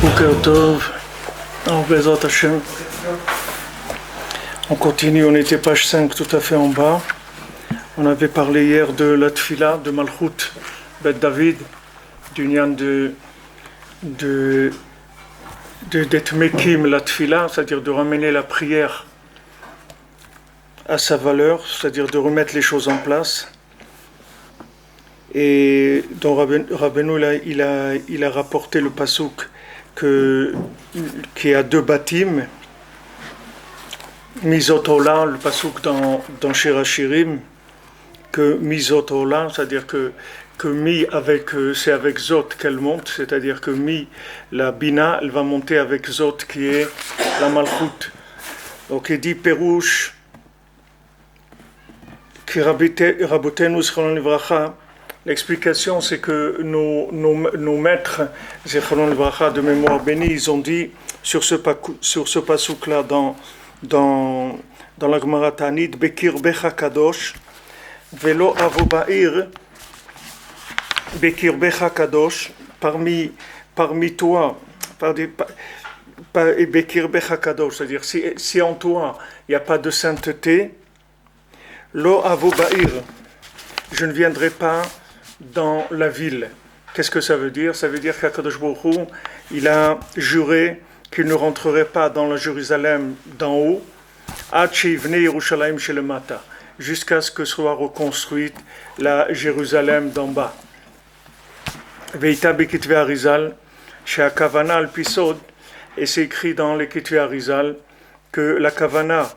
Boker Tov, en Bezrat Hashem. On continue, on était page 5 tout à fait en bas. On avait parlé hier de la Tfila, de Malchut, Bet David, du Nyan d'être Mekim la Tfila, c'est-à-dire de ramener la prière à sa valeur, c'est-à-dire de remettre les choses en place. Et donc Rabbeinu il a rapporté le pasouk qui a deux bâtim, Mizot Ola, le pasouk dans Shir Hashirim, que Mizot Ola, c'est-à-dire que Mi c'est avec Zot qu'elle monte, c'est-à-dire que Mi, la Bina, elle va monter avec Zot qui est la Malchut. Donc il dit Perouche, qui Rabotenu Zchron Livracha. L'explication, c'est que nos maîtres, Zechron Livracha, de mémoire bénie, ils ont dit sur ce pasouk-là dans la Gemara Tanit, Bekir Becha Kadosh, Velo Avobair, Bekir Becha Kadosh, parmi toi, Bekir Becha Kadosh, c'est-à-dire si en toi il n'y a pas de sainteté, Lo Avobair, je ne viendrai pas dans la ville. Qu'est-ce que ça veut dire? Ça veut dire qu'Akadosh Baruch Hu, il a juré qu'il ne rentrerait pas dans la Jérusalem d'en haut, Ad sheivnei Yerushalayim shelemata, jusqu'à ce que soit reconstruite la Jérusalem d'en bas. Veita bekitve Arizal, she'akavana al pisod, et c'est écrit dans les Kitve Arizal que la kavana,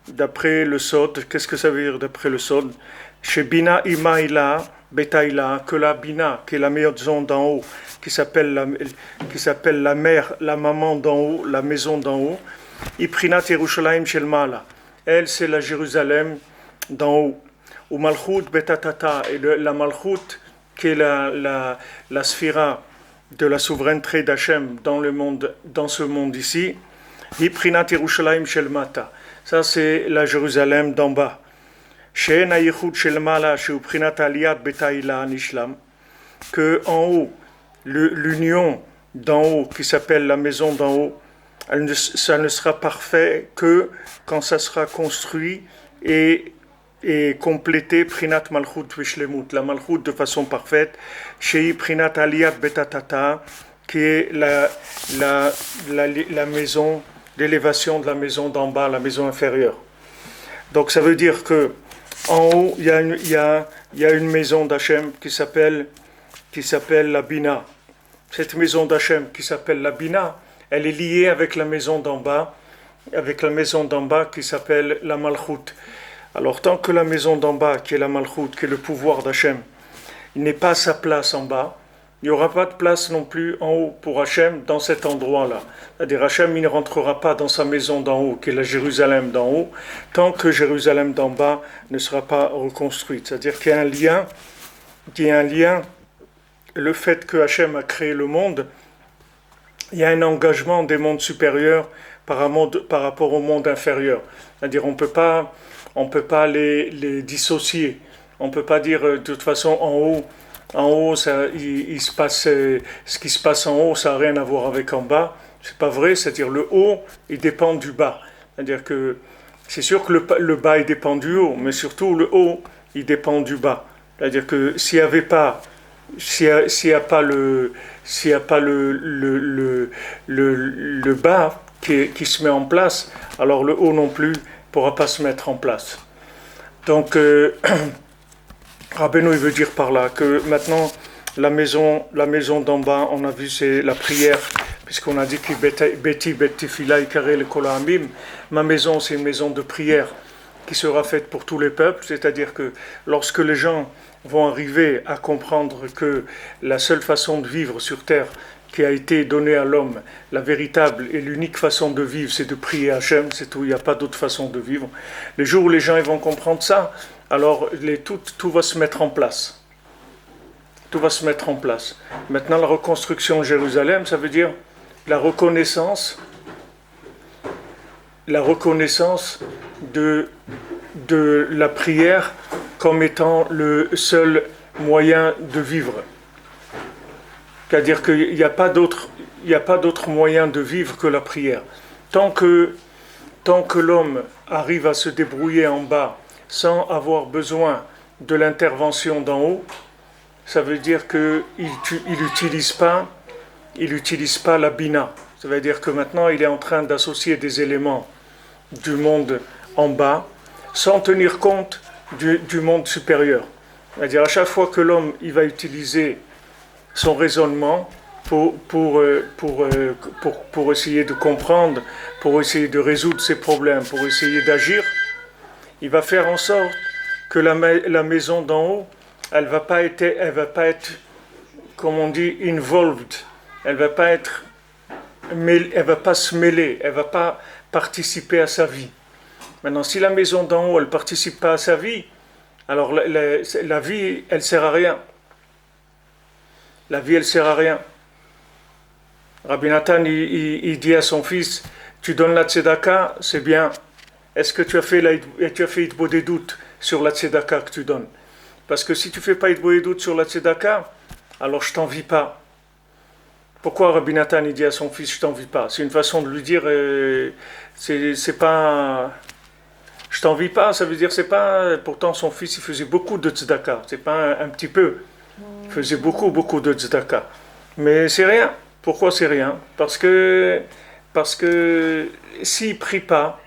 d'après le Sod, qu'est-ce que ça veut dire d'après le Sod? Chez Bina Imaïla, Betaïla, que la Bina, qui est la maison d'en haut, qui s'appelle la mère, la maman d'en haut, la maison d'en haut, Iprinat Yerushalayim Shelmala, elle c'est la Jérusalem d'en haut, ou Malchut Betatata, et la Malchut, qui est la sphira de la souveraineté d'Hachem dans ce monde ici, Iprinat Yerushalayim Shelmata, ça c'est la Jérusalem d'en bas. Que en haut, l'union d'en haut, qui s'appelle la maison d'en haut, ça ne sera parfait que quand ça sera construit et complété, Prinat Malchut Vishlemut, la Malchut de façon parfaite, Shei Prinat Aliyat Betatata, qui est la maison, l'élévation de la maison d'en bas, la maison inférieure. Donc ça veut dire que en haut, il y a une maison d'Hachem qui s'appelle la Bina. Cette maison d'Hachem qui s'appelle la Bina, elle est liée avec la maison d'en bas, qui s'appelle la Malchut. Alors tant que la maison d'en bas, qui est la Malchut, qui est le pouvoir d'Hachem, il n'est pas à sa place en bas, il n'y aura pas de place non plus en haut pour Hachem dans cet endroit-là. C'est-à-dire Hachem, il ne rentrera pas dans sa maison d'en haut, qui est la Jérusalem d'en haut, tant que Jérusalem d'en bas ne sera pas reconstruite. C'est-à-dire qu'il y a un lien, le fait que Hachem a créé le monde, il y a un engagement des mondes supérieurs par rapport au monde inférieur. C'est-à-dire on peut pas les dissocier. On ne peut pas dire de toute façon en haut, il se passe, ce qui se passe en haut, ça n'a rien à voir avec en bas. C'est pas vrai, c'est-à-dire le haut, il dépend du bas. C'est-à-dire que c'est sûr que le bas, il dépend du haut, mais surtout le haut, il dépend du bas. C'est-à-dire que s'il n'y a pas le bas qui se met en place, alors le haut non plus ne pourra pas se mettre en place. Donc, Rabbeinu, il veut dire par là que maintenant, la maison d'en bas, on a vu, c'est la prière, puisqu'on a dit que Beti Tefila Ikare le Kol Ha'amim, ma maison, c'est une maison de prière qui sera faite pour tous les peuples, c'est-à-dire que lorsque les gens vont arriver à comprendre que la seule façon de vivre sur terre qui a été donnée à l'homme, la véritable et l'unique façon de vivre, c'est de prier Hachem, c'est tout, il n'y a pas d'autre façon de vivre. Les jours où les gens ils vont comprendre ça, alors tout va se mettre en place. Tout va se mettre en place. Maintenant, la reconstruction de Jérusalem, ça veut dire la reconnaissance de la prière comme étant le seul moyen de vivre. C'est-à-dire qu'il n'y a pas d'autre, il n'y a pas d'autre moyen de vivre que la prière. Tant que, tant que l'homme arrive à se débrouiller en bas sans avoir besoin de l'intervention d'en haut, ça veut dire qu'il n'utilise pas la bina. Ça veut dire que maintenant il est en train d'associer des éléments du monde en bas sans tenir compte du monde supérieur. C'est-à-dire à chaque fois que l'homme il va utiliser son raisonnement pour essayer de comprendre, pour essayer de résoudre ses problèmes, pour essayer d'agir, il va faire en sorte que la maison d'en haut, elle va pas être, comme on dit, involved. Elle va pas se mêler, elle va pas participer à sa vie. Maintenant, si la maison d'en haut, elle participe pas à sa vie, alors la vie, elle sert à rien. La vie, elle sert à rien. Rabbi Nathan, il dit à son fils, tu donnes la tzedaka, c'est bien. Est-ce que tu as fait Hitbo des doutes sur la tzedaka que tu donnes? Parce que si tu ne fais pas Hitbo des doutes sur la tzedaka, alors je t'envie pas. Pourquoi Rabbi Nathan il dit à son fils, je t'envie pas? C'est une façon de lui dire, c'est pas... Je t'envie pas, ça veut dire, c'est pas... Pourtant son fils, il faisait beaucoup de tzedaka. C'est pas un petit peu. Il faisait beaucoup de tzedaka. Mais c'est rien. Pourquoi c'est rien? Parce que s'il ne prie pas,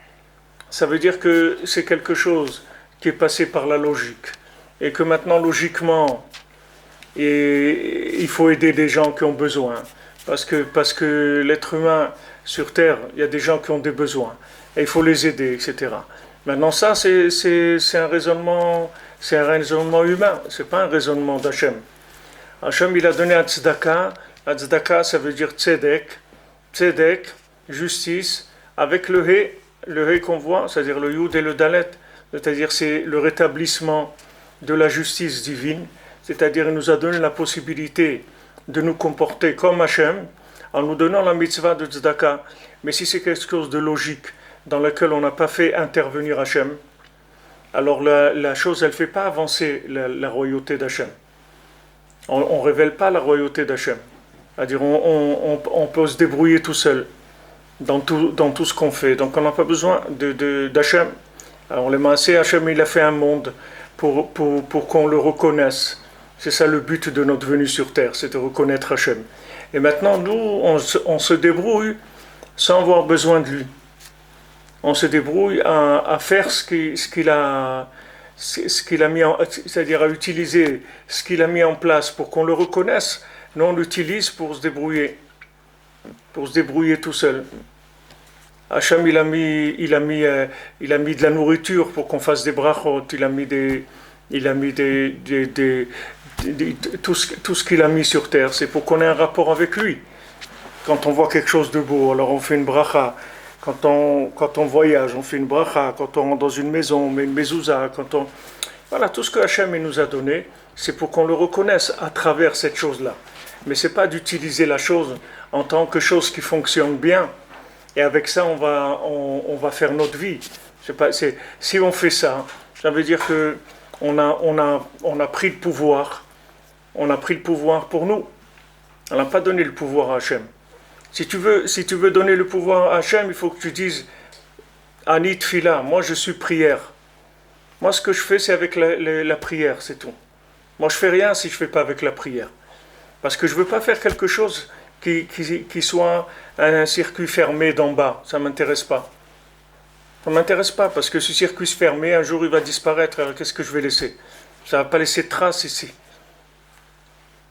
ça veut dire que c'est quelque chose qui est passé par la logique. Et que maintenant, logiquement, il faut aider des gens qui ont besoin. Parce que l'être humain, sur Terre, il y a des gens qui ont des besoins. Et il faut les aider, etc. Maintenant, ça, c'est un raisonnement humain. Ce n'est pas un raisonnement d'Hachem. Hachem, il a donné un tzedaka. La tzedaka, ça veut dire tzedek. Tzedek, justice, avec le he qu'on voit, c'est-à-dire le yud et le dalet, c'est-à-dire c'est le rétablissement de la justice divine, c'est-à-dire il nous a donné la possibilité de nous comporter comme Hachem, en nous donnant la mitzvah de tzedaka. Mais si c'est quelque chose de logique, dans lequel on n'a pas fait intervenir Hachem, alors la chose, elle ne fait pas avancer la royauté d'Hachem. On ne révèle pas la royauté d'Hachem. C'est-à-dire on peut se débrouiller tout seul dans tout ce qu'on fait. Donc on n'a pas besoin d'Hachem. Alors les Maaseh, Hachem, il a fait un monde pour qu'on le reconnaisse. C'est ça le but de notre venue sur terre, c'est de reconnaître Hachem. Et maintenant, nous, on se débrouille sans avoir besoin de lui. On se débrouille à faire ce qu'il a mis c'est-à-dire à utiliser ce qu'il a mis en place pour qu'on le reconnaisse. Nous, on l'utilise pour se débrouiller tout seul. Hachem, il a mis de la nourriture pour qu'on fasse des brachot. Il a mis tout ce qu'il a mis sur terre. C'est pour qu'on ait un rapport avec lui. Quand on voit quelque chose de beau, alors on fait une bracha. Quand on voyage, on fait une bracha. Quand on rentre dans une maison, on met une mezouza. Voilà, tout ce que Hachem nous a donné, c'est pour qu'on le reconnaisse à travers cette chose-là. Mais ce n'est pas d'utiliser la chose en tant que chose qui fonctionne bien. Et avec ça, on va faire notre vie. Si on fait ça, ça veut dire qu'on a pris le pouvoir. On a pris le pouvoir pour nous. On n'a pas donné le pouvoir à Hachem. Si tu veux donner le pouvoir à Hachem, il faut que tu dises Ani Tfila, moi je suis prière. Moi ce que je fais c'est avec la prière, c'est tout. Moi je fais rien si je ne fais pas avec la prière. Parce que je ne veux pas faire quelque chose qui soit un circuit fermé d'en bas. Ça ne m'intéresse pas. Ça ne m'intéresse pas parce que ce circuit fermé, un jour il va disparaître. Alors qu'est-ce que je vais laisser? Ça ne va pas laisser de traces ici.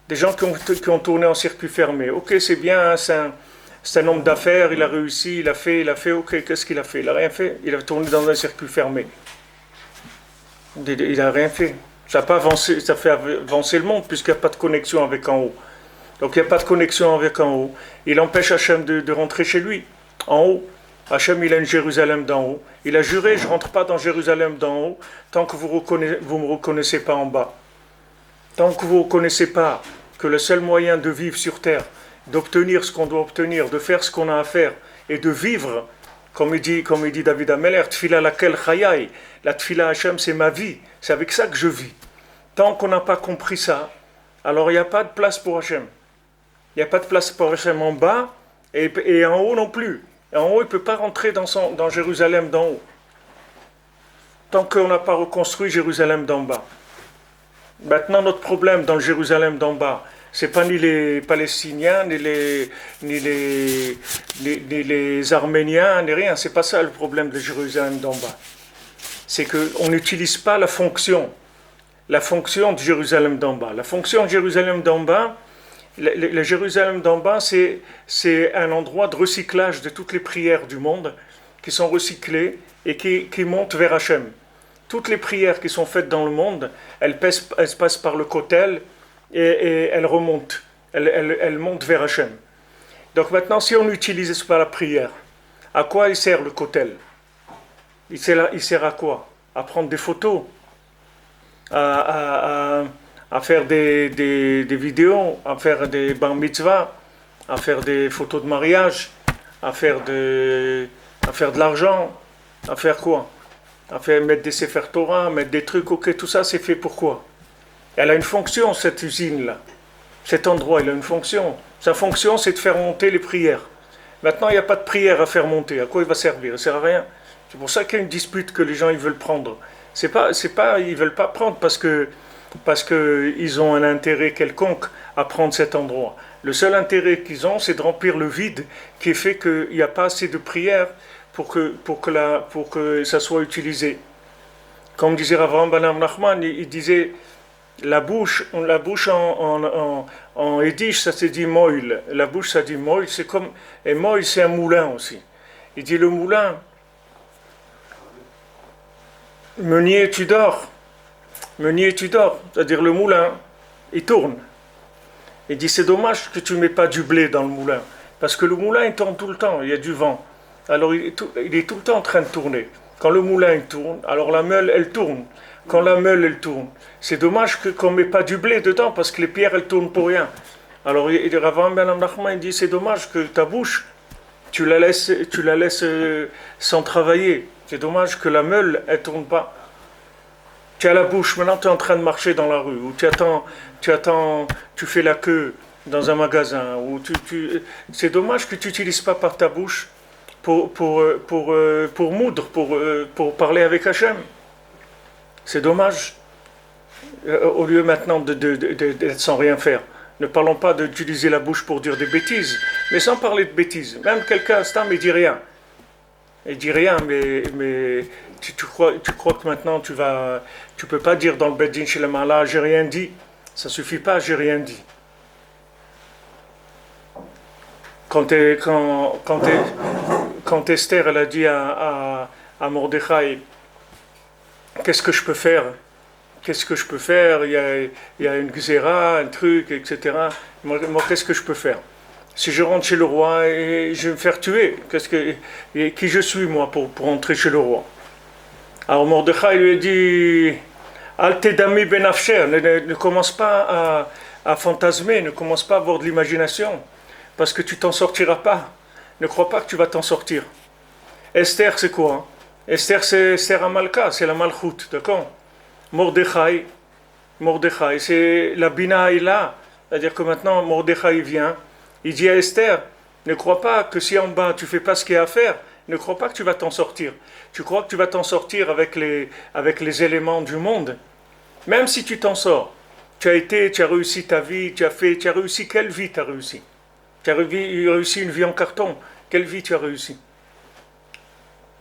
Des gens qui ont tourné en circuit fermé. Ok, c'est bien, hein, c'est un homme d'affaires, il a réussi, il a fait, ok, qu'est-ce qu'il a fait? Il n'a rien fait, il a tourné dans un circuit fermé. Il n'a rien fait. Ça n'a pas avancé, ça fait avancer le monde puisqu'il n'y a pas de connexion avec en haut. Donc il n'y a pas de connexion avec en haut. Il empêche Hachem de rentrer chez lui, en haut. Hachem, il a une Jérusalem d'en haut. Il a juré, je ne rentre pas dans Jérusalem d'en haut tant que vous ne me reconnaissez pas en bas. Tant que vous ne reconnaissez pas que le seul moyen de vivre sur terre, d'obtenir ce qu'on doit obtenir, de faire ce qu'on a à faire et de vivre, comme il dit David Ameller, Tfila laquelle chayai, la Tfila Hachem c'est ma vie, c'est avec ça que je vis. Tant qu'on n'a pas compris ça, alors il n'y a pas de place pour Hachem. Il n'y a pas de place pour Hachem en bas et en haut non plus. Et en haut, il ne peut pas rentrer dans Jérusalem d'en haut. Tant qu'on n'a pas reconstruit Jérusalem d'en bas. Maintenant, notre problème dans le Jérusalem d'en bas, c'est pas ni les Palestiniens, ni les Arméniens, ni rien. C'est pas ça le problème de Jérusalem d'en bas. C'est qu'on n'utilise pas la fonction de Jérusalem d'en bas. La fonction de Jérusalem d'en bas, le Jérusalem d'en bas, c'est un endroit de recyclage de toutes les prières du monde qui sont recyclées et qui montent vers Hachem. Toutes les prières qui sont faites dans le monde, elles passent par le Kotel et elles remontent. Elles montent vers Hachem. Donc maintenant, si on n'utilise pas la prière, à quoi il sert le Kotel? Il sert à quoi? À prendre des photos, à faire des vidéos, à faire des bar mitzvah, à faire des photos de mariage, à faire de l'argent, à faire quoi? Mettre des Sefer Torah, mettre des trucs, ok, tout ça c'est fait pourquoi? Elle a une fonction, cette usine-là. Cet endroit, il a une fonction. Sa fonction, c'est de faire monter les prières. Maintenant, il n'y a pas de prière à faire monter. À quoi il va servir? Il ne sert à rien. C'est pour ça qu'il y a une dispute que les gens ils veulent prendre. Ils ne veulent pas prendre parce qu'ils ont un intérêt quelconque à prendre cet endroit. Le seul intérêt qu'ils ont, c'est de remplir le vide qui fait qu'il n'y a pas assez de prières pour que ça soit utilisé. Comme disait Avraham Ben Nachman, il disait la bouche en yiddish, ça se dit moil. La bouche, ça dit moil, et moil, c'est un moulin aussi. Il dit le moulin, meunier, tu dors. Meunier, tu dors. C'est-à-dire le moulin, il tourne. Il dit c'est dommage que tu ne mets pas du blé dans le moulin. Parce que le moulin, il tourne tout le temps, il y a du vent. Alors il est tout le temps en train de tourner. Quand le moulin il tourne, alors la meule elle tourne. Quand la meule elle tourne, c'est dommage qu'on ne met pas du blé dedans parce que les pierres elles tournent pour rien. Alors Avraham Ben Nachman dit c'est dommage que ta bouche tu la laisses sans travailler. C'est dommage que la meule elle tourne pas. Tu as la bouche, maintenant tu es en train de marcher dans la rue ou tu fais la queue dans un magasin ou c'est dommage que tu n'utilises pas par ta bouche pour moudre, pour parler avec Hachem. C'est dommage. Au lieu maintenant d'être sans rien faire. Ne parlons pas d'utiliser la bouche pour dire des bêtises, mais sans parler de bêtises. Même quelqu'un, il dit rien. Il dit rien, mais tu crois que maintenant tu peux pas dire dans le Beddin chez le Mala, j'ai rien dit. Ça suffit pas, j'ai rien dit. Quand Esther elle a dit à Mordechai, qu'est-ce que je peux faire? Qu'est-ce que je peux faire? Il y a une xéra, un truc, etc. Moi, qu'est-ce que je peux faire? Si je rentre chez le roi et je vais me faire tuer, qui je suis moi pour rentrer chez le roi? Alors Mordechai lui a dit, Al tedami ben afsher, ne commence pas à fantasmer, ne commence pas à avoir de l'imagination, parce que tu t'en sortiras pas. Ne crois pas que tu vas t'en sortir. Esther, c'est quoi? Esther, c'est Amalka, c'est la Malchut, d'accord? Mordechai, c'est la Bina Haïla. C'est-à-dire que maintenant, Mordechai vient, il dit à Esther, ne crois pas que si en bas tu fais pas ce qu'il y a à faire, ne crois pas que tu vas t'en sortir. Tu crois que tu vas t'en sortir avec les éléments du monde. Même si tu t'en sors, tu as réussi ta vie, tu as réussi, quelle vie tu as réussi? Tu as réussi une vie en carton, quelle vie tu as réussi?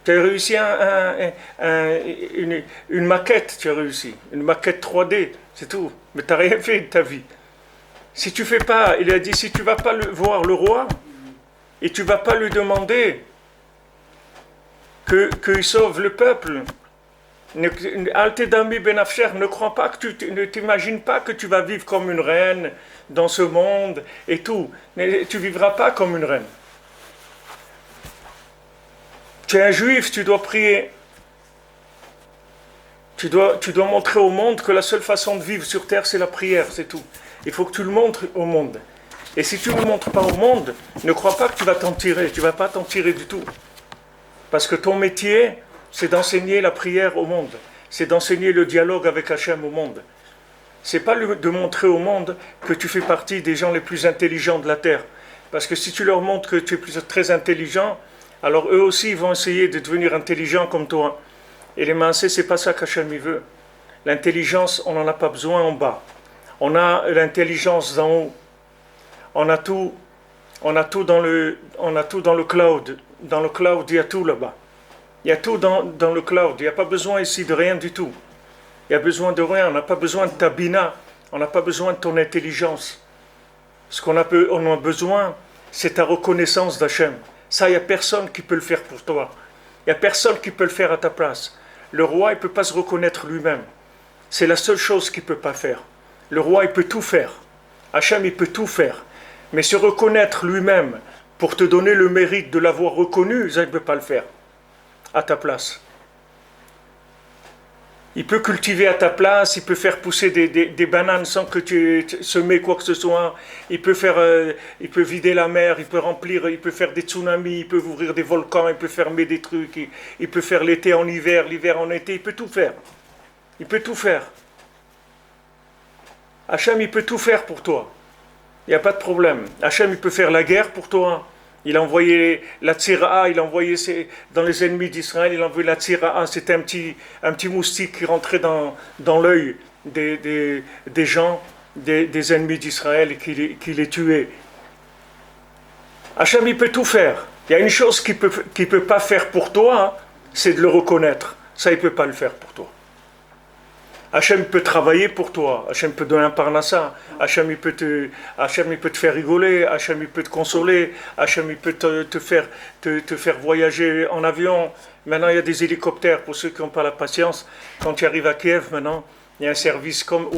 Tu as réussi une maquette, tu as réussi, une maquette 3D, c'est tout. Mais tu n'as rien fait de ta vie. Si tu fais pas, il a dit, si tu ne vas pas voir le roi, et tu ne vas pas lui demander qu'il sauve le peuple, Al-Tedami Ben Afsher, ne t'imagines pas que tu vas vivre comme une reine dans ce monde et tout. Tu ne vivras pas comme une reine. Tu es un juif, tu dois prier. Tu dois montrer au monde que la seule façon de vivre sur terre, c'est la prière, c'est tout. Il faut que tu le montres au monde. Et si tu ne le montres pas au monde, ne crois pas que tu vas t'en tirer. Tu ne vas pas t'en tirer du tout. Parce que ton métier, c'est d'enseigner la prière au monde. C'est d'enseigner le dialogue avec Hachem au monde. c'est pas de montrer au monde que tu fais partie des gens les plus intelligents de la terre. Parce que si tu leur montres que tu es très intelligent, alors eux aussi ils vont essayer de devenir intelligents comme toi. Et les maasés, c'est pas ça qu'Hachem veut. L'intelligence, on n'en a pas besoin en bas. On a l'intelligence d'en haut. On a tout dans le cloud. Dans le cloud, il y a tout là-bas. Il y a tout dans le cloud. Il n'y a pas besoin ici de rien du tout. Il y a besoin de rien. On n'a pas besoin de ta bina. On n'a pas besoin de ton intelligence. Ce qu'on a besoin, c'est ta reconnaissance d'Hachem. Ça, il n'y a personne qui peut le faire pour toi. Il n'y a personne qui peut le faire à ta place. Le roi, il ne peut pas se reconnaître lui-même. C'est la seule chose qu'il ne peut pas faire. Le roi, il peut tout faire. Hachem, il peut tout faire. Mais se reconnaître lui-même pour te donner le mérite de l'avoir reconnu, ça, il ne peut pas le faire à ta place. Il peut cultiver à ta place, il peut faire pousser des bananes sans que tu semais quoi que ce soit. Il peut vider la mer, il peut faire des tsunamis, il peut ouvrir des volcans, il peut fermer des trucs, il peut faire l'été en hiver, l'hiver en été, il peut tout faire. Il peut tout faire. Hachem, il peut tout faire pour toi. Il n'y a pas de problème. Hachem, il peut faire la guerre pour toi. Il a envoyé la tsira'a, il a envoyé dans les ennemis d'Israël, il a envoyé la tsira'a, c'était un petit moustique qui rentrait dans l'œil des gens, des ennemis d'Israël et qui les tuait. Hachem, il peut tout faire. Il y a une chose qu'il peut pas faire pour toi, c'est de le reconnaître. Ça, il peut pas le faire pour toi. Hachem peut travailler pour toi, Hachem peut donner un parnassa, Hachem il peut te faire rigoler, Hachem il peut te consoler, Hachem il peut te faire voyager en avion. Maintenant il y a des hélicoptères pour ceux qui n'ont pas la patience. Quand tu arrives à Kiev maintenant, il y a un service comme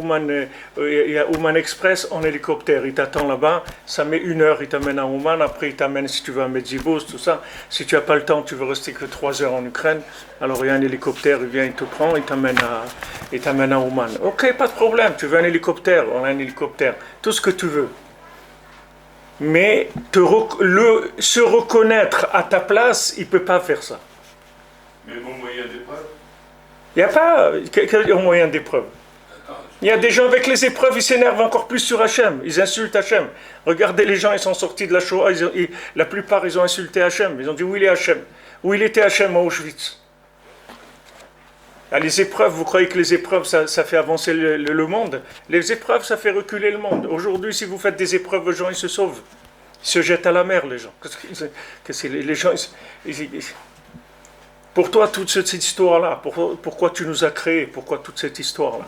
il y a Ouman Express en hélicoptère. Il t'attend là-bas, ça met 1 heure, il t'amène à Ouman, après il t'amène si tu veux à Medzhibousk, tout ça. Si tu n'as pas le temps, tu veux rester que 3 heures en Ukraine, alors il y a un hélicoptère, il vient, il te prend, il t'amène à Ouman. Ok, pas de problème, tu veux un hélicoptère, on a un hélicoptère, tout ce que tu veux. Mais se reconnaître à ta place, il ne peut pas faire ça. Mais bon moyen d'épreuve. Il n'y a pas quel moyen d'épreuve. Il y a des gens avec les épreuves, ils s'énervent encore plus sur Hachem. Ils insultent Hachem. Regardez les gens, ils sont sortis de la Shoah. La plupart, ils ont insulté Hachem. Ils ont dit où il est Hachem. Où il était Hachem à Auschwitz. Ah, les épreuves, vous croyez que les épreuves, ça fait avancer le monde? Les épreuves, ça fait reculer le monde. Aujourd'hui, si vous faites des épreuves, les gens, ils se sauvent. Ils se jettent à la mer, les gens. Les gens, pour toi, toute cette histoire-là, pourquoi tu nous as créés? Pourquoi toute cette histoire-là?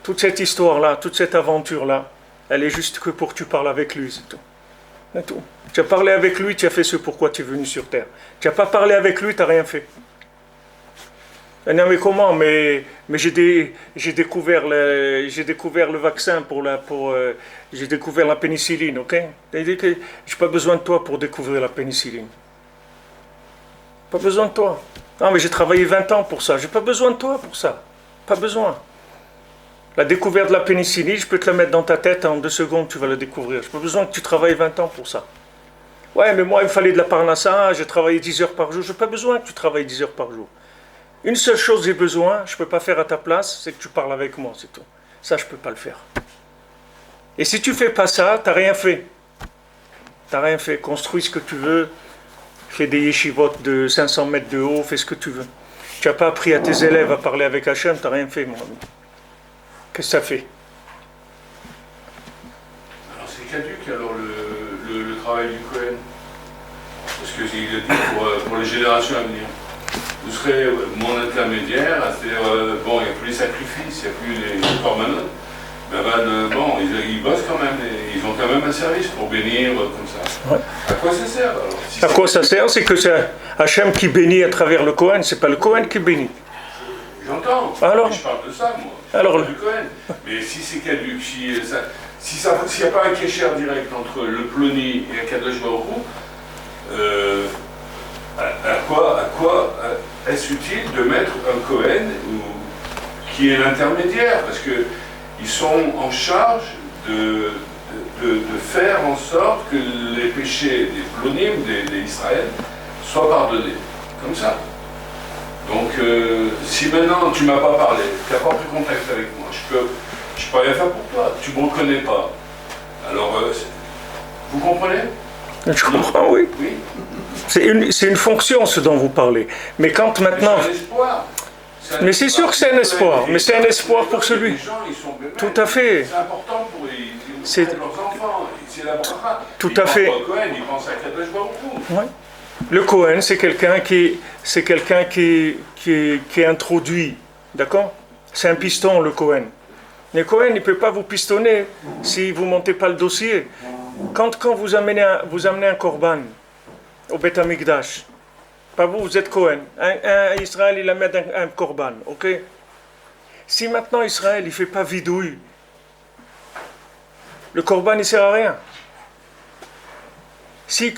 Toute cette histoire-là, toute cette aventure-là, elle est juste que pour que tu parles avec lui, c'est tout. C'est tout. Tu as parlé avec lui, tu as fait ce pourquoi tu es venu sur Terre. Tu n'as pas parlé avec lui, tu n'as rien fait. Non mais comment? Mais j'ai découvert le vaccin j'ai découvert la pénicilline, ok? J'ai pas besoin de toi pour découvrir la pénicilline. Pas besoin de toi. Non mais j'ai travaillé 20 ans pour ça. J'ai pas besoin de toi pour ça. Pas besoin. La découverte de la pénicilline, je peux te la mettre dans ta tête en 2 secondes, tu vas la découvrir. J'ai pas besoin que tu travailles 20 ans pour ça. Ouais, mais moi il me fallait de la parnassa, j'ai travaillé 10 heures par jour. J'ai pas besoin que tu travailles 10 heures par jour. Une seule chose j'ai besoin, je ne peux pas faire à ta place, c'est que tu parles avec moi, c'est tout. Ça, je ne peux pas le faire. Et si tu ne fais pas ça, tu n'as rien fait. Tu n'as rien fait. Construis ce que tu veux, fais des yeshivot de 500 mètres de haut, fais ce que tu veux. Tu n'as pas appris à tes élèves à parler avec Hachem, tu n'as rien fait, mon ami. Qu'est-ce que ça fait? Alors c'est caduc, alors le travail du Cohen. Parce qu'il a dit pour les générations à venir. Vous serez mon intermédiaire, c'est-à-dire, bon, il n'y a plus les sacrifices, il n'y a plus les korbanot. Bon, ils bossent quand même, ils ont quand même un service pour bénir comme ça. Ouais. À quoi ça sert alors? À quoi ça sert? C'est que c'est Hachem qui bénit à travers le Cohen, c'est pas le Cohen qui bénit. J'entends, alors, je parle de ça, moi. Alors, du Cohen. Mais si c'est caduc, s'il n'y a pas un kécher direct entre le ploni et un Kadosh Baruch Hu, à quoi est-ce utile de mettre un Cohen qui est l'intermédiaire? Parce qu'ils sont en charge de faire en sorte que les péchés des plonim, des Israël, soient pardonnés. Comme ça. Donc, si maintenant tu m'as pas parlé, tu n'as pas pris contact avec moi, je peux rien faire pour toi. Tu me reconnais pas. Alors, vous comprenez? Je comprends, oui. Oui. C'est une fonction ce dont vous parlez. Mais quand maintenant... Mais c'est un espoir. Mais c'est sûr que c'est un espoir. Mais c'est un espoir pour celui. Les gens, ils sont bébés. Tout à fait. C'est important pour leurs enfants. C'est la bracha. Tout à fait. Ils pensent pas au Cohen, ils pensent à Kadosh Baruch Hu. Ouais. Le Cohen, c'est quelqu'un qui est introduit. D'accord? C'est un piston, le Cohen. Le Cohen, il ne peut pas vous pistonner si vous ne montez pas le dossier. Quand vous amenez un korban au Beth Amikdash, pas vous, vous êtes Cohen. Un Israël, il amène un korban, ok? Si maintenant Israël, il ne fait pas vidouille, le korban, il ne sert à rien. Si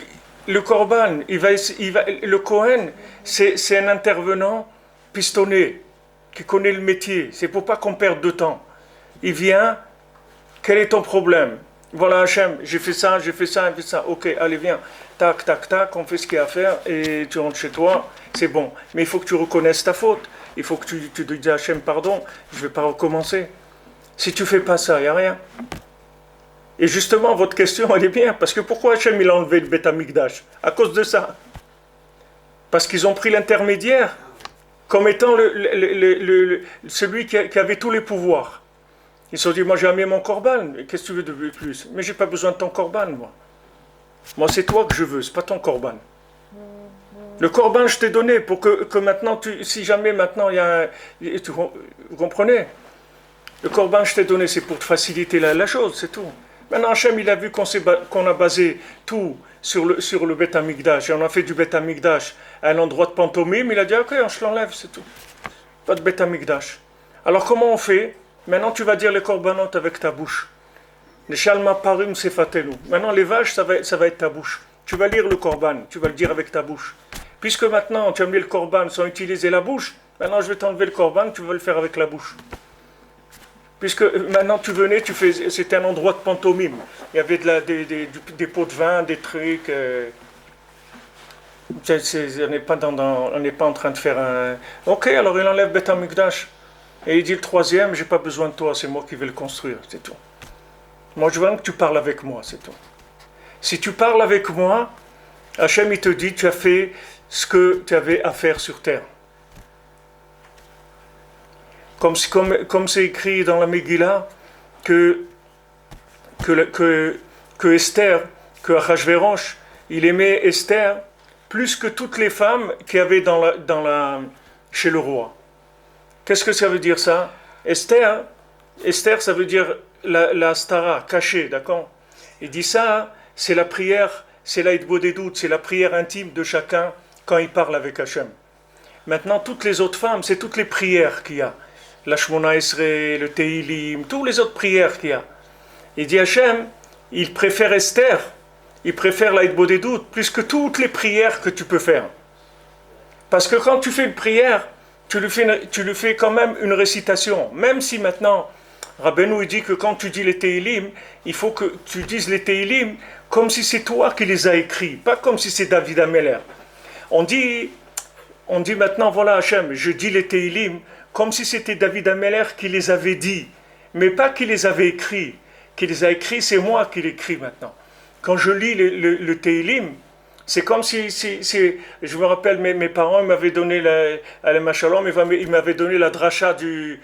le korban, le Cohen, c'est un intervenant pistonné, qui connaît le métier. C'est pour pas qu'on perde de temps. Il vient, quel est ton problème? Voilà Hachem, j'ai fait ça. Ok, allez viens. Tac, tac, tac, on fait ce qu'il y a à faire et tu rentres chez toi, c'est bon. Mais il faut que tu reconnaisses ta faute. Il faut que tu te dises à Hachem, pardon, je ne vais pas recommencer. Si tu ne fais pas ça, il n'y a rien. Et justement, votre question, elle est bien. Parce que pourquoi Hachem il a enlevé le Beth Amikdash? À cause de ça. Parce qu'ils ont pris l'intermédiaire comme étant celui qui avait tous les pouvoirs. Ils se sont dit, moi j'ai amené mon korban, qu'est-ce que tu veux de plus? Mais j'ai pas besoin de ton korban, moi. Moi c'est toi que je veux, c'est pas ton korban. Le korban je t'ai donné pour que maintenant, si jamais maintenant il y a vous comprenez? Le korban je t'ai donné, c'est pour te faciliter la chose, c'est tout. Maintenant Hachem il a vu qu'on a basé tout sur le Beth Amikdash, et on a fait du Beth Amikdash à un endroit de pantomime, il a dit, ok, on se l'enlève, c'est tout. Pas de Beth Amikdash. Alors comment on fait? Maintenant, tu vas dire les korbanot avec ta bouche. Les shalma parim sefatenu. Maintenant, les vaches, ça va être ta bouche. Tu vas lire le korban, tu vas le dire avec ta bouche. Puisque maintenant, tu as mis le korban sans utiliser la bouche, maintenant, je vais t'enlever le korban, tu vas le faire avec la bouche. Puisque maintenant, tu venais, c'était un endroit de pantomime. Il y avait des pots de vin, des trucs. On n'est pas en train de faire un... Ok, alors il enlève Beth Amikdash. Et il dit le troisième, j'ai pas besoin de toi, c'est moi qui vais le construire, c'est tout. Moi je veux que tu parles avec moi, c'est tout. Si tu parles avec moi, Hachem il te dit, tu as fait ce que tu avais à faire sur terre. Comme c'est écrit dans la Megillah, que Esther, que Achashverosh, il aimait Esther plus que toutes les femmes qu'il y avait chez le roi. Qu'est-ce que ça veut dire ça? Esther, ça veut dire la stara, cachée, d'accord? Il dit ça, c'est la prière, c'est la hitbodedut, c'est la prière intime de chacun quand il parle avec Hachem. Maintenant, toutes les autres femmes, c'est toutes les prières qu'il y a. La Shmona Esrei, le Teilim, toutes les autres prières qu'il y a. Il dit Hachem, il préfère Esther, il préfère la hitbodedut plus que toutes les prières que tu peux faire. Parce que quand tu fais une prière, tu lui fais quand même une récitation. Même si maintenant, Rabbeinu dit que quand tu dis les Teilim, il faut que tu dises les Teilim comme si c'est toi qui les as écrits, pas comme si c'est David Ameller. On dit maintenant, voilà Hachem, je dis les Teilim comme si c'était David Ameller qui les avait dit, mais pas qui les avait écrits. Qui les a écrits, c'est moi qui l'écris maintenant. Quand je lis le Teilim, c'est comme si je me rappelle, mes parents m'avaient donné, ils m'avaient donné la dracha de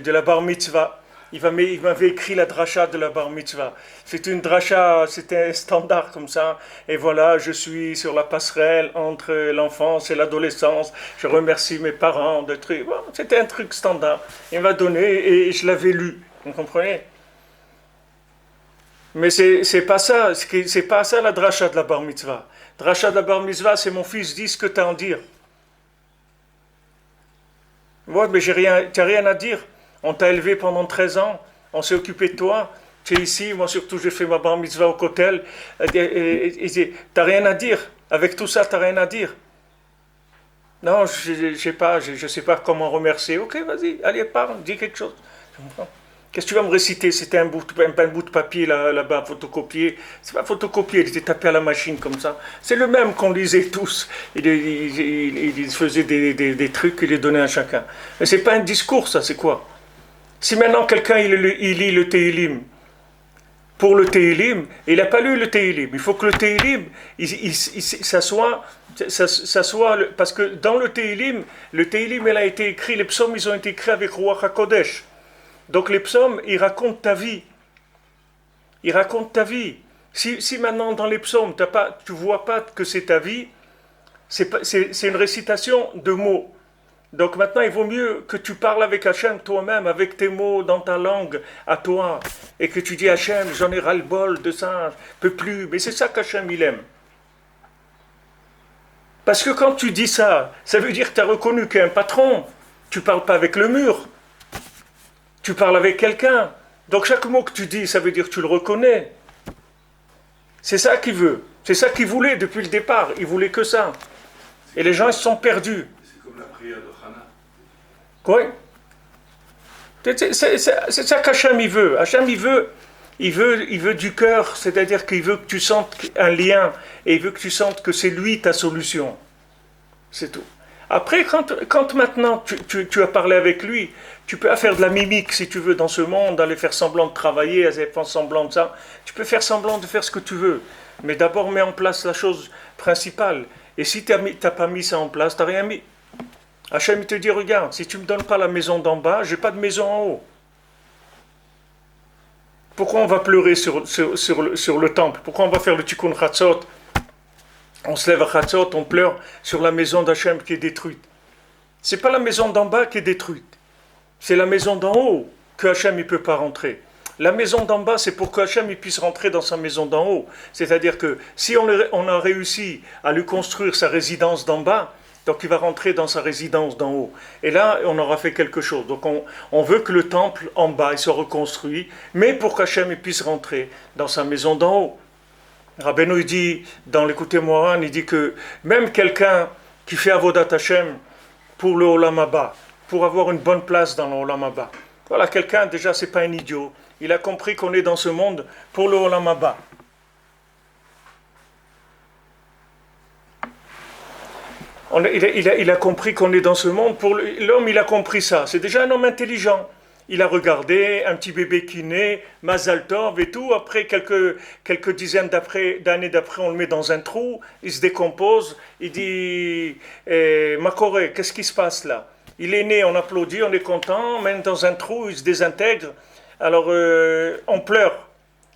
la bar mitzvah. Ils m'avaient écrit la dracha de la bar mitzvah. C'était une dracha, c'était un standard comme ça. Et voilà, je suis sur la passerelle entre l'enfance et l'adolescence. Je remercie mes parents de trucs. Bon, c'était un truc standard. Il m'a donné et je l'avais lu. Vous comprenez? Mais c'est pas ça la dracha de la bar mitzvah. Dracha de la bar mitzvah, c'est mon fils, dis ce que tu as à en dire. Ouais, mais tu n'as rien à dire. On t'a élevé pendant 13 ans, on s'est occupé de toi, tu es ici, moi surtout j'ai fait ma bar mitzvah au Kotel. Tu n'as rien à dire. Avec tout ça, tu n'as rien à dire. Non, je ne sais pas comment remercier. Ok, vas-y, allez, parle, dis quelque chose. Qu'est-ce que tu vas me réciter? C'était un bout de papier là-bas, photocopié. C'est pas photocopié, il était tapé à la machine comme ça. C'est le même qu'on lisait tous. Il faisait des trucs, il les donnait à chacun. Mais c'est pas un discours, ça, c'est quoi? Si maintenant quelqu'un il lit le Tehillim, pour le Tehillim, il n'a pas lu le Tehillim. Il faut que le Tehillim, ça soit, parce que dans le Tehillim, il a été écrit, les psaumes, ils ont été écrits avec Ruach HaKodesh. Donc les psaumes, ils racontent ta vie. Ils racontent ta vie. Si maintenant dans les psaumes, tu ne vois pas que c'est ta vie, c'est une récitation de mots. Donc maintenant, il vaut mieux que tu parles avec Hachem toi-même, avec tes mots dans ta langue, à toi, et que tu dis Hachem, j'en ai ras-le-bol de ça, je ne peux plus. Mais c'est ça qu'Hachem, il aime. Parce que quand tu dis ça, ça veut dire que tu as reconnu qu'il y a un patron. Tu ne parles pas avec le mur. Tu parles avec quelqu'un. Donc chaque mot que tu dis, ça veut dire que tu le reconnais. C'est ça qu'il veut. C'est ça qu'il voulait depuis le départ. Il voulait que ça. Et les gens, ils se sont perdus. C'est comme la prière de Hannah. Oui. C'est ça qu'Hachem il veut. Hachem il veut du cœur, c'est-à-dire qu'il veut que tu sentes un lien et il veut que tu sentes que c'est lui ta solution. C'est tout. Après, quand maintenant tu as parlé avec lui, tu peux faire de la mimique si tu veux dans ce monde, aller faire semblant de travailler, aller faire semblant de ça. Tu peux faire semblant de faire ce que tu veux. Mais d'abord, mets en place la chose principale. Et si tu n'as pas mis ça en place, tu n'as rien mis. Hachem il te dit, regarde, si tu ne me donnes pas la maison d'en bas, je n'ai pas de maison en haut. Pourquoi on va pleurer sur le temple? Pourquoi on va faire le tikkun chatzot? On se lève à chatzot, on pleure sur la maison d'Hachem qui est détruite. Ce n'est pas la maison d'en bas qui est détruite. C'est la maison d'en haut que Hachem ne peut pas rentrer. La maison d'en bas, c'est pour que Hachem puisse rentrer dans sa maison d'en haut. C'est-à-dire que si on a réussi à lui construire sa résidence d'en bas, donc il va rentrer dans sa résidence d'en haut. Et là, on aura fait quelque chose. Donc on veut que le temple en bas il soit reconstruit, mais pour qu'Hachem puisse rentrer dans sa maison d'en haut. Rabbeinu il dit, dans l'écouté Moran, il dit que même quelqu'un qui fait Avodat Hachem pour le Olam Haba, pour avoir une bonne place dans le Olam Haba. Voilà, quelqu'un, déjà, c'est pas un idiot. Il a compris qu'on est dans ce monde pour le Olam Haba. Il a compris qu'on est dans ce monde pour l'homme, il a compris ça. C'est déjà un homme intelligent. Il a regardé un petit bébé qui naît, Mazal Tov et tout. Après, quelques dizaines d'années d'après, on le met dans un trou. Il se décompose. Il dit Makoré, qu'est-ce qui se passe là? Il est né, on applaudit, on est content. Même dans un trou, il se désintègre. Alors, on pleure.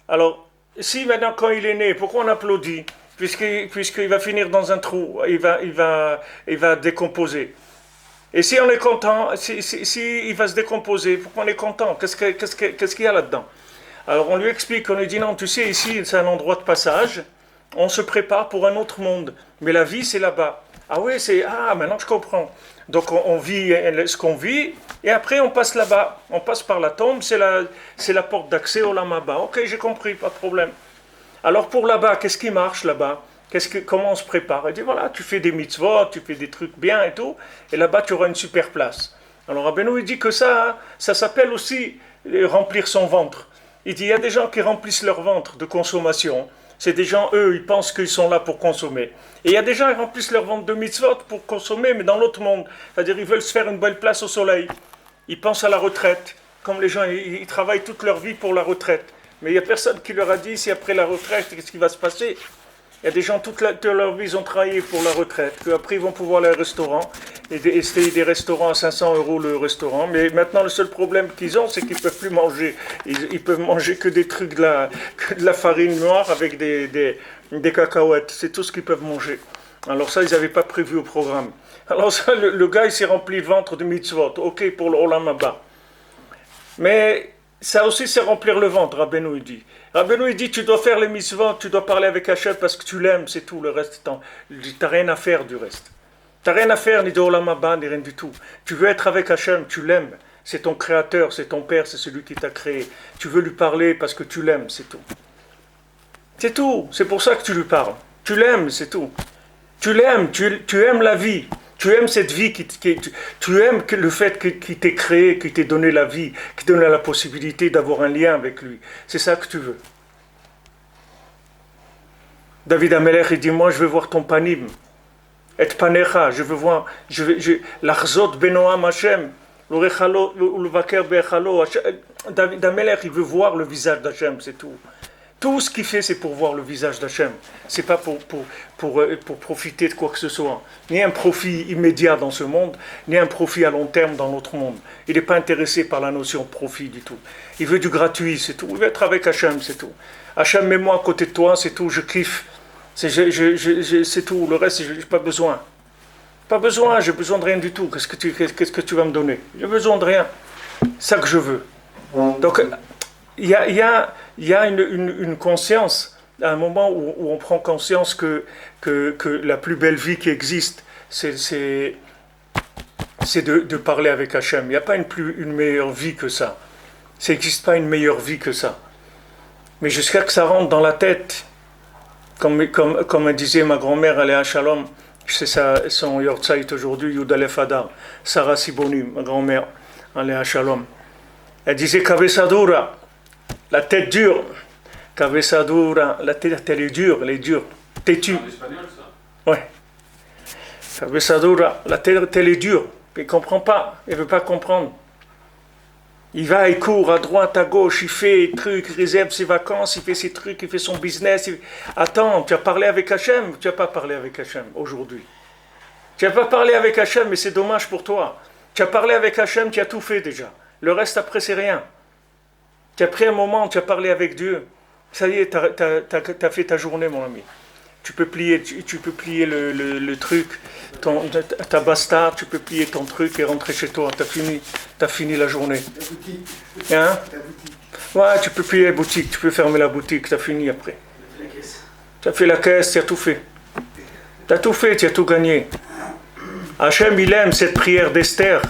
Alors, si maintenant, quand il est né, pourquoi on applaudit? Puisqu'il va finir dans un trou, il va décomposer. Et si on est content, si il va se décomposer, pourquoi on est content? Qu'est-ce qu'il y a là-dedans? Alors on lui explique, on lui dit non, tu sais, ici c'est un endroit de passage, on se prépare pour un autre monde, mais la vie c'est là-bas. Ah oui, maintenant je comprends. Donc on vit ce qu'on vit, et après on passe là-bas, on passe par la tombe, c'est la porte d'accès au Olam Haba. Ok, j'ai compris, pas de problème. Alors pour là-bas, qu'est-ce qui marche là-bas? Comment on se prépare? Il dit voilà, tu fais des mitzvot, tu fais des trucs bien et tout, et là-bas tu auras une super place. Alors Rabbeinu il dit que ça s'appelle aussi remplir son ventre. Il dit il y a des gens qui remplissent leur ventre de consommation. C'est des gens, eux, ils pensent qu'ils sont là pour consommer. Et il y a des gens qui remplissent leur ventre de mitzvot pour consommer, mais dans l'autre monde. C'est-à-dire ils veulent se faire une belle place au soleil. Ils pensent à la retraite. Comme les gens, ils travaillent toute leur vie pour la retraite. Mais il n'y a personne qui leur a dit si après la retraite, qu'est-ce qui va se passer? Il y a des gens toute leur vie, ils ont travaillé pour la retraite, qu'après ils vont pouvoir aller au restaurant, et essayer des restaurants à 500 € le restaurant. Mais maintenant, le seul problème qu'ils ont, c'est qu'ils ne peuvent plus manger. Ils peuvent manger que des trucs, que de la farine noire avec des cacahuètes. C'est tout ce qu'ils peuvent manger. Alors ça, ils n'avaient pas prévu au programme. Alors ça, le gars, il s'est rempli le ventre de mitzvot. Ok, pour le Olam Haba. Mais ça aussi, c'est remplir le ventre, Rabbeinu il dit. Rabbeinu il dit, tu dois faire les mitzvot, tu dois parler avec Hachem parce que tu l'aimes, c'est tout. Le reste, tu n'as rien à faire du reste. Tu n'as rien à faire, ni de Olam Haba, ni rien du tout. Tu veux être avec Hachem, tu l'aimes. C'est ton créateur, c'est ton père, c'est celui qui t'a créé. Tu veux lui parler parce que tu l'aimes, c'est tout. C'est tout, c'est pour ça que tu lui parles. Tu l'aimes, c'est tout. Tu l'aimes, tu aimes la vie. Tu aimes cette vie, tu aimes le fait qu'il t'ait créé, qu'il t'ait donné la vie, qu'il t'ait donné la possibilité d'avoir un lien avec lui. C'est ça que tu veux. David Amelech, il dit, moi je veux voir ton panim. Et panecha, je veux voir, l'achzot benoam Hashem, l'uvaker be'echalo. David Amelech, il veut voir le visage d'Hachem, c'est tout. Tout ce qu'il fait, c'est pour voir le visage d'Hachem. C'est pas pour profiter de quoi que ce soit. Ni un profit immédiat dans ce monde, ni un profit à long terme dans l'autre monde. Il n'est pas intéressé par la notion de profit du tout. Il veut du gratuit, c'est tout. Il veut être avec Hachem, c'est tout. Hachem, mets-moi à côté de toi, c'est tout, je kiffe. C'est tout, le reste, je n'ai pas besoin. Pas besoin, j'ai besoin de rien du tout. Qu'est-ce que tu vas me donner? J'ai besoin de rien. C'est ça que je veux. Donc, il y a une conscience, à un moment où on prend conscience que la plus belle vie qui existe, c'est de parler avec Hachem. Il n'y a pas une meilleure vie que ça. Ça n'existe pas une meilleure vie que ça. Mais jusqu'à que ça rentre dans la tête, comme disait ma grand-mère, Aléa Shalom, c'est son Yortzeit aujourd'hui, Yudalef Adar, Sarah Siboni, ma grand-mère, Aléa Shalom. Elle disait Kavesadura, la tête dure. Kavesadura, la tête elle est dure, têtue. En espagnol, ça. Ouais. Kavesadura, la tête elle est dure. Il ne comprend pas, il ne veut pas comprendre. Il va, il court à droite, à gauche, il fait des trucs, il réserve ses vacances, il fait ses trucs, il fait son business. Attends, tu as parlé avec Hachem? Tu n'as pas parlé avec Hachem aujourd'hui. Tu n'as pas parlé avec Hachem, mais c'est dommage pour toi. Tu as parlé avec Hachem, tu as tout fait déjà. Le reste après, c'est rien. Tu as pris un moment, tu as parlé avec Dieu. Ça y est, tu as fait ta journée, mon ami. Tu peux plier le truc, ta bastard, tu peux plier ton truc et rentrer chez toi. Tu as fini la journée. La boutique. Hein? La boutique. Ouais, tu peux plier la boutique, tu peux fermer la boutique, tu as fini après. La caisse. Tu as fait la caisse, tu as tout fait. Tu as tout fait, tu as tout gagné. Hachem, il aime cette prière d'Esther,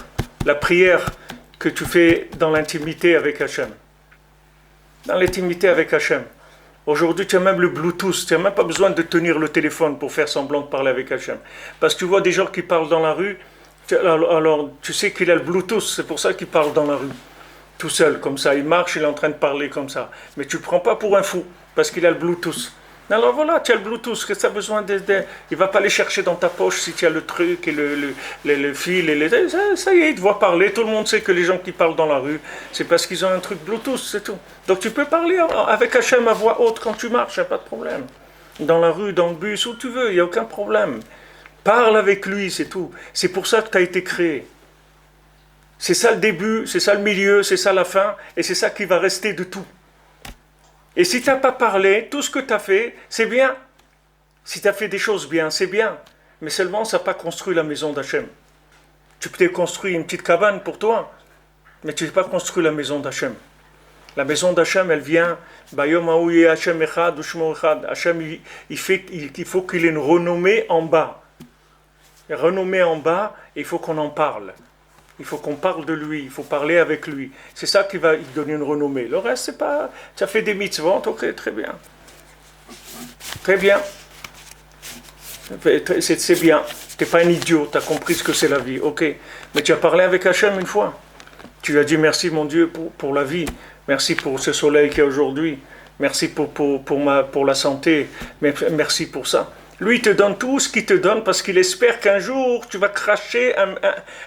la prière que tu fais dans l'intimité avec Hachem. Dans l'intimité avec Hachem. Aujourd'hui, tu as même le Bluetooth, tu n'as même pas besoin de tenir le téléphone pour faire semblant de parler avec Hachem. Parce que tu vois des gens qui parlent dans la rue, alors tu sais qu'il a le Bluetooth, c'est pour ça qu'il parle dans la rue. Tout seul, comme ça, il marche, il est en train de parler comme ça. Mais tu ne le prends pas pour un fou, parce qu'il a le Bluetooth. Alors voilà, tu as le Bluetooth, que tu as besoin il ne va pas aller chercher dans ta poche si tu as le truc et le fil. Ça y est, il te voit parler. Tout le monde sait que les gens qui parlent dans la rue, c'est parce qu'ils ont un truc Bluetooth, c'est tout. Donc tu peux parler avec Hachem à voix haute quand tu marches, il n'y a pas de problème. Dans la rue, dans le bus, où tu veux, il n'y a aucun problème. Parle avec lui, c'est tout. C'est pour ça que tu as été créé. C'est ça le début, c'est ça le milieu, c'est ça la fin, et c'est ça qui va rester de tout. Et si tu n'as pas parlé, tout ce que tu as fait, c'est bien. Si tu as fait des choses bien, c'est bien. Mais seulement, ça n'a pas construit la maison d'Hachem. Tu peux construire une petite cabane pour toi, mais tu n'as pas construit la maison d'Hachem. La maison d'Hachem, elle vient, Hachem echad, Hachem, il faut qu'il ait une renommée en bas. Et renommée en bas, il faut qu'on en parle. Il faut qu'on parle de lui, il faut parler avec lui. C'est ça qui va lui donner une renommée. Le reste, c'est pas... Tu as fait des mitzvot, ok, très bien. Très bien. C'est bien. Tu n'es pas un idiot, tu as compris ce que c'est la vie, ok. Mais tu as parlé avec Hachem une fois. Tu lui as dit merci mon Dieu pour la vie. Merci pour ce soleil qu'il y a aujourd'hui. Merci pour la santé. Merci pour ça. Lui, il te donne tout ce qu'il te donne parce qu'il espère qu'un jour, tu vas cracher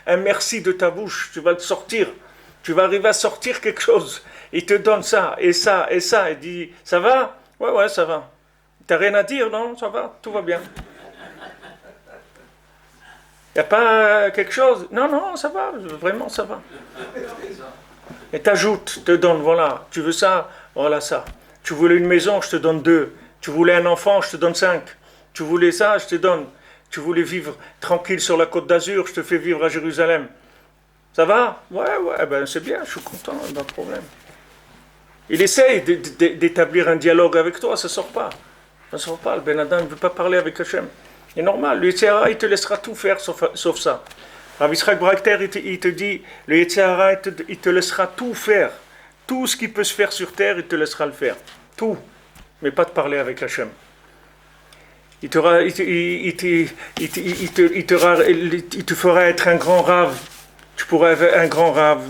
un merci de ta bouche. Tu vas le sortir. Tu vas arriver à sortir quelque chose. Il te donne ça, et ça, et ça. Il dit, ça va? Ouais, ça va. T'as rien à dire, non? Ça va? Tout va bien. Il n'y a pas quelque chose? Non, ça va. Vraiment, ça va. Et t'ajoutes, te donne, voilà. Tu veux ça? Voilà ça. Tu voulais une maison, je te donne 2. Tu voulais un enfant, je te donne 5. Tu voulais ça, je te donne. Tu voulais vivre tranquille sur la côte d'Azur, je te fais vivre à Jérusalem. Ça va? Ouais, ben c'est bien, je suis content, pas de problème. Il essaye d'établir un dialogue avec toi, ça ne sort pas. Ça ne sort pas, le Ben Adam ne veut pas parler avec Hachem. C'est normal, le Yetzirah, il te laissera tout faire sauf ça. Rav Yitzhak Brakter, il te dit, le Yetzirah, il te laissera tout faire. Tout ce qui peut se faire sur terre, il te laissera le faire. Tout. Mais pas de parler avec Hachem. Il te fera être un grand rave. Tu pourrais être un grand rave.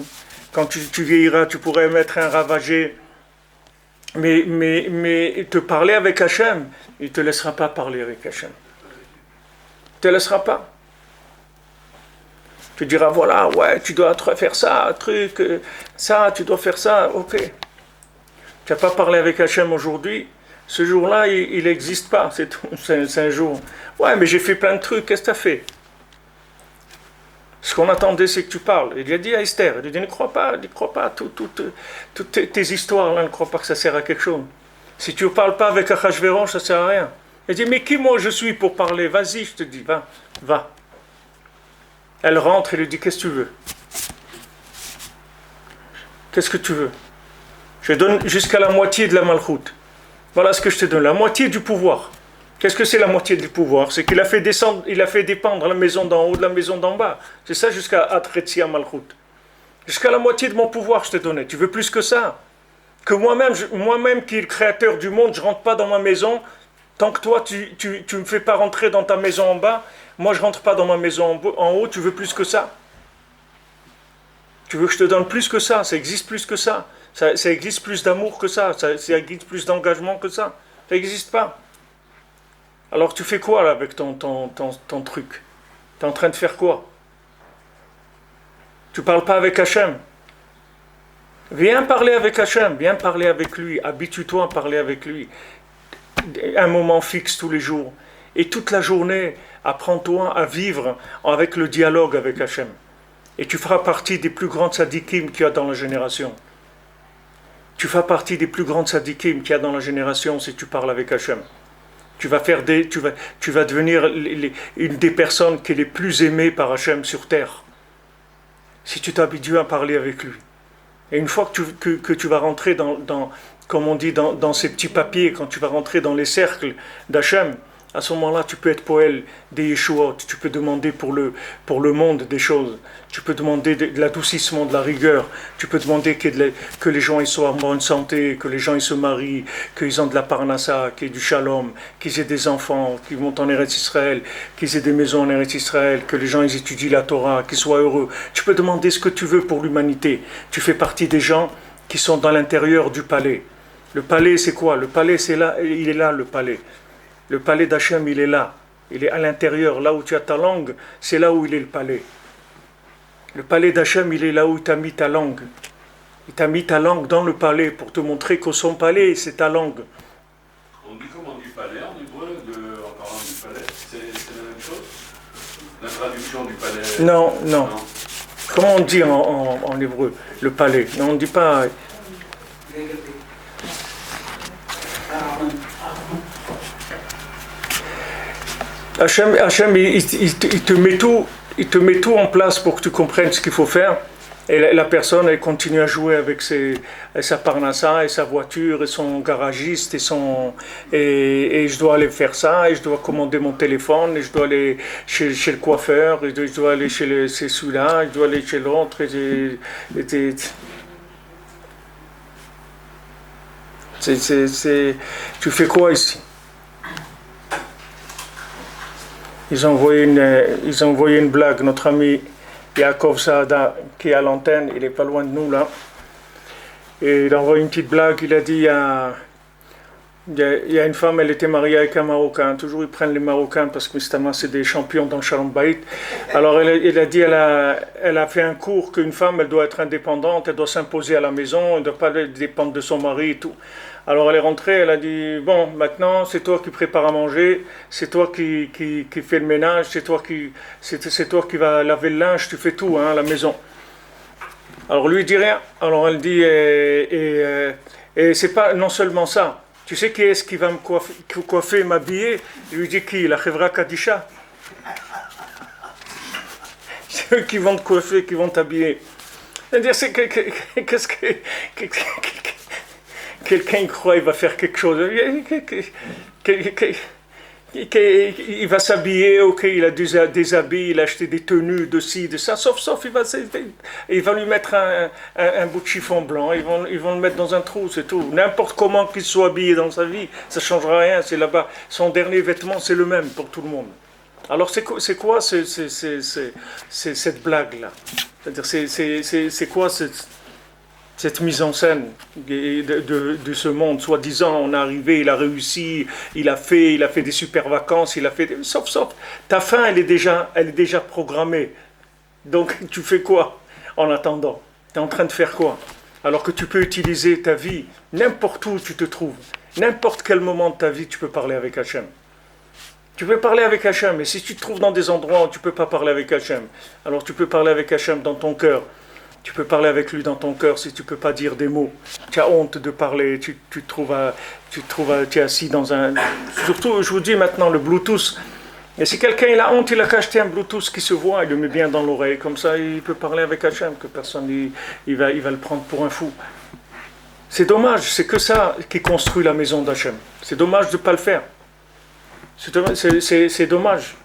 Quand tu vieilliras, tu pourrais être un ravagé. Mais te parler avec Hachem, il ne te laissera pas parler avec Hachem. Il ne te laissera pas. Tu diras, voilà, ouais, tu dois faire ça, truc, ça, tu dois faire ça, ok. Tu n'as pas parlé avec Hachem aujourd'hui, ce jour-là, il n'existe pas, c'est tout, c'est un jour. Ouais, mais j'ai fait plein de trucs, qu'est-ce que tu as fait? Ce qu'on attendait, c'est que tu parles. Il a dit à Esther, il a dit, ne crois pas, toutes tes histoires, là, ne crois pas que ça sert à quelque chose. Si tu ne parles pas avec Achashverosh, ça ne sert à rien. Il dit, mais qui moi je suis pour parler? Vas-y, je te dis, va. Elle rentre et lui dit, qu'est-ce que tu veux? Qu'est-ce que tu veux? Je donne jusqu'à la moitié de la malchoute. Voilà ce que je te donne, la moitié du pouvoir. Qu'est-ce que c'est la moitié du pouvoir? C'est qu'il a fait dépendre la maison d'en haut de la maison d'en bas. C'est ça jusqu'à Atretzia Malchout. Jusqu'à la moitié de mon pouvoir, je t'ai donné. Tu veux plus que ça? Que moi-même qui est le créateur du monde, je ne rentre pas dans ma maison. Tant que toi, tu ne me fais pas rentrer dans ta maison en bas, moi je ne rentre pas dans ma maison en haut, tu veux plus que ça? Tu veux que je te donne plus que ça? Ça existe plus que ça. Ça existe plus d'amour que ça. Ça existe plus d'engagement que ça. Ça n'existe pas. Alors tu fais quoi là avec ton truc? Tu es en train de faire quoi? Tu ne parles pas avec Hachem. Viens parler avec Hachem, viens parler avec lui. Habitue-toi à parler avec lui. Un moment fixe tous les jours. Et toute la journée, apprends-toi à vivre avec le dialogue avec Hachem. Et tu feras partie des plus grandes sadikim qu'il y a dans la génération. Tu feras partie des plus grandes sadikim qu'il y a dans la génération si tu parles avec Hachem. Tu vas devenir une des personnes qui est les plus aimées par Hachem sur terre. Si tu t'habitues à parler avec lui. Et une fois que tu vas rentrer comme on dit, dans ces petits papiers, quand tu vas rentrer dans les cercles d'Hachem, à ce moment-là, tu peux être poël des Yeshuot, tu peux demander pour le monde des choses, tu peux demander de l'adoucissement, de la rigueur, tu peux demander que les gens ils soient en bonne santé, que les gens ils se marient, qu'ils ont de la parnassa, qu'il y ait du shalom, qu'ils aient des enfants, qu'ils montent en Eretz Israël, qu'ils aient des maisons en Eretz Israël, que les gens ils étudient la Torah, qu'ils soient heureux. Tu peux demander ce que tu veux pour l'humanité. Tu fais partie des gens qui sont dans l'intérieur du palais. Le palais, c'est quoi? Le palais, c'est là, il est là, le palais. Le palais d'Hachem, il est là. Il est à l'intérieur. Là où tu as ta langue, c'est là où il est le palais. Le palais d'Hachem, il est là où tu as mis ta langue. Il t'a mis ta langue dans le palais pour te montrer que son palais, c'est ta langue. On dit comment on dit palais en hébreu, en parlant du palais? C'est la même chose? La traduction du palais? Non. Comment on dit en hébreu, le palais? Non, on ne dit pas... Hachem, il te met tout en place pour que tu comprennes ce qu'il faut faire. Et la personne, elle continue à jouer avec sa parnassa, et sa voiture, et son garagiste, et je dois aller faire ça, et je dois commander mon téléphone, et je dois aller chez le coiffeur, et je dois aller chez celui-là, et je dois aller chez l'autre, tu fais quoi ici? Ils ont envoyé une blague. Notre ami Yaakov Saada, qui est à l'antenne, il n'est pas loin de nous là. Et il a envoyé une petite blague. Il a dit il y a une femme, elle était mariée avec un Marocain. Toujours ils prennent les Marocains parce que c'est des champions dans le Shalom Bayit. Alors elle a dit elle a fait un cours qu'une femme, elle doit être indépendante, elle doit s'imposer à la maison, elle ne doit pas dépendre de son mari et tout. Alors elle est rentrée, elle a dit, bon, maintenant c'est toi qui prépares à manger, c'est toi qui fais le ménage, c'est toi qui vas laver le linge, tu fais tout à la maison. Alors lui il dit rien. Alors elle dit, et c'est pas non seulement ça. Tu sais qui est-ce qui va me coiffer et m'habiller? Il lui dit qui? La Chevra Kadisha. C'est eux qui vont te coiffer, qui vont t'habiller. C'est-à-dire, qu'est-ce que... Quelqu'un croit qu'il va faire quelque chose. Il va s'habiller, ok, il a des habits, il a acheté des tenues de ci, de ça, sauf il va lui mettre un bout de chiffon blanc, ils vont le mettre dans un trou, c'est tout. N'importe comment qu'il soit habillé dans sa vie, ça ne changera rien, c'est là-bas. Son dernier vêtement, c'est le même pour tout le monde. Alors c'est quoi cette blague-là? C'est-à-dire, c'est quoi cette mise en scène de ce monde, soi-disant, on est arrivé, il a réussi, il a fait des super vacances, sauf, ta fin, elle est déjà programmée. Donc, tu fais quoi en attendant? Tu es en train de faire quoi? Alors que tu peux utiliser ta vie n'importe où tu te trouves, n'importe quel moment de ta vie, tu peux parler avec Hachem. Tu peux parler avec Hachem, et si tu te trouves dans des endroits où tu ne peux pas parler avec Hachem, alors tu peux parler avec Hachem dans ton cœur. Tu peux parler avec lui dans ton cœur si tu ne peux pas dire des mots. Tu as honte de parler, tu es assis dans un... Surtout, je vous dis maintenant, le Bluetooth. Et si quelqu'un il a honte, il a qu'à acheter un Bluetooth qui se voit, il le met bien dans l'oreille. Comme ça, il peut parler avec Hachem, que personne il va le prendre pour un fou. C'est dommage, c'est que ça qui construit la maison d'Hachem. C'est dommage de ne pas le faire. C'est dommage.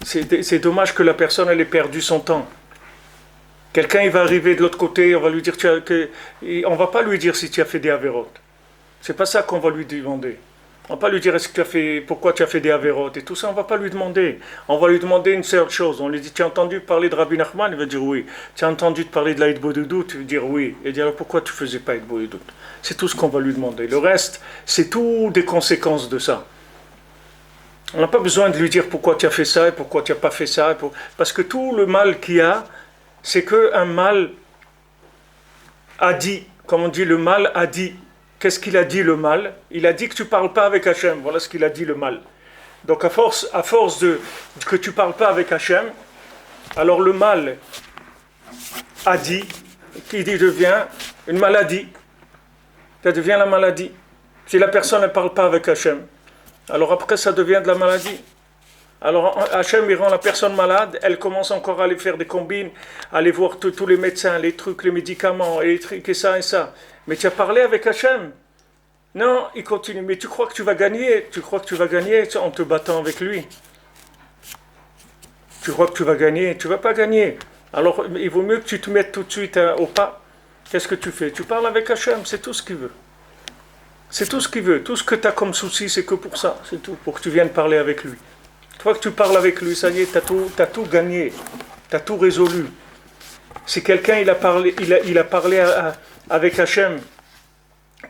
C'est dommage que la personne elle ait perdu son temps. Quelqu'un il va arriver de l'autre côté, on va lui dire on va pas lui dire si tu as fait des avérotes. C'est pas ça qu'on va lui demander. On va pas lui dire pourquoi tu as fait des avérotes et tout ça, on va pas lui demander. On va lui demander une seule chose. On lui dit tu as entendu parler de Rabbi Nachman, il va dire oui. Tu as entendu parler de la Hitbodedut, il va dire oui. Il va dire alors pourquoi tu faisais pas Hitbodedut? C'est tout ce qu'on va lui demander. Le reste, c'est tout des conséquences de ça. On n'a pas besoin de lui dire pourquoi tu as fait ça et pourquoi tu n'as pas fait ça. Parce que tout le mal qu'il y a, c'est qu'un mal a dit, comme on dit, le mal a dit. Qu'est-ce qu'il a dit le mal? Il a dit que tu ne parles pas avec Hachem. Voilà ce qu'il a dit le mal. Donc à force que tu ne parles pas avec Hachem, alors le mal a dit, qui devient une maladie. Ça devient la maladie. Si la personne ne parle pas avec Hachem, alors après ça devient de la maladie. Alors Hachem il rend la personne malade, elle commence encore à aller faire des combines, à aller voir tous les médecins, les trucs, les médicaments, et les trucs et ça et ça. Mais tu as parlé avec Hachem? Non, il continue. Mais tu crois que tu vas gagner? Tu crois que tu vas gagner en te battant avec lui? Tu crois que tu vas gagner? Tu ne vas pas gagner. Alors il vaut mieux que tu te mettes tout de suite au pas. Qu'est-ce que tu fais? Tu parles avec Hachem, c'est tout ce qu'il veut. C'est tout ce qu'il veut. Tout ce que tu as comme souci, c'est que pour ça. C'est tout, pour que tu viennes parler avec lui. Une fois que tu parles avec lui, ça y est, tu as tout gagné. Tu as tout résolu. Si quelqu'un il a parlé avec Hachem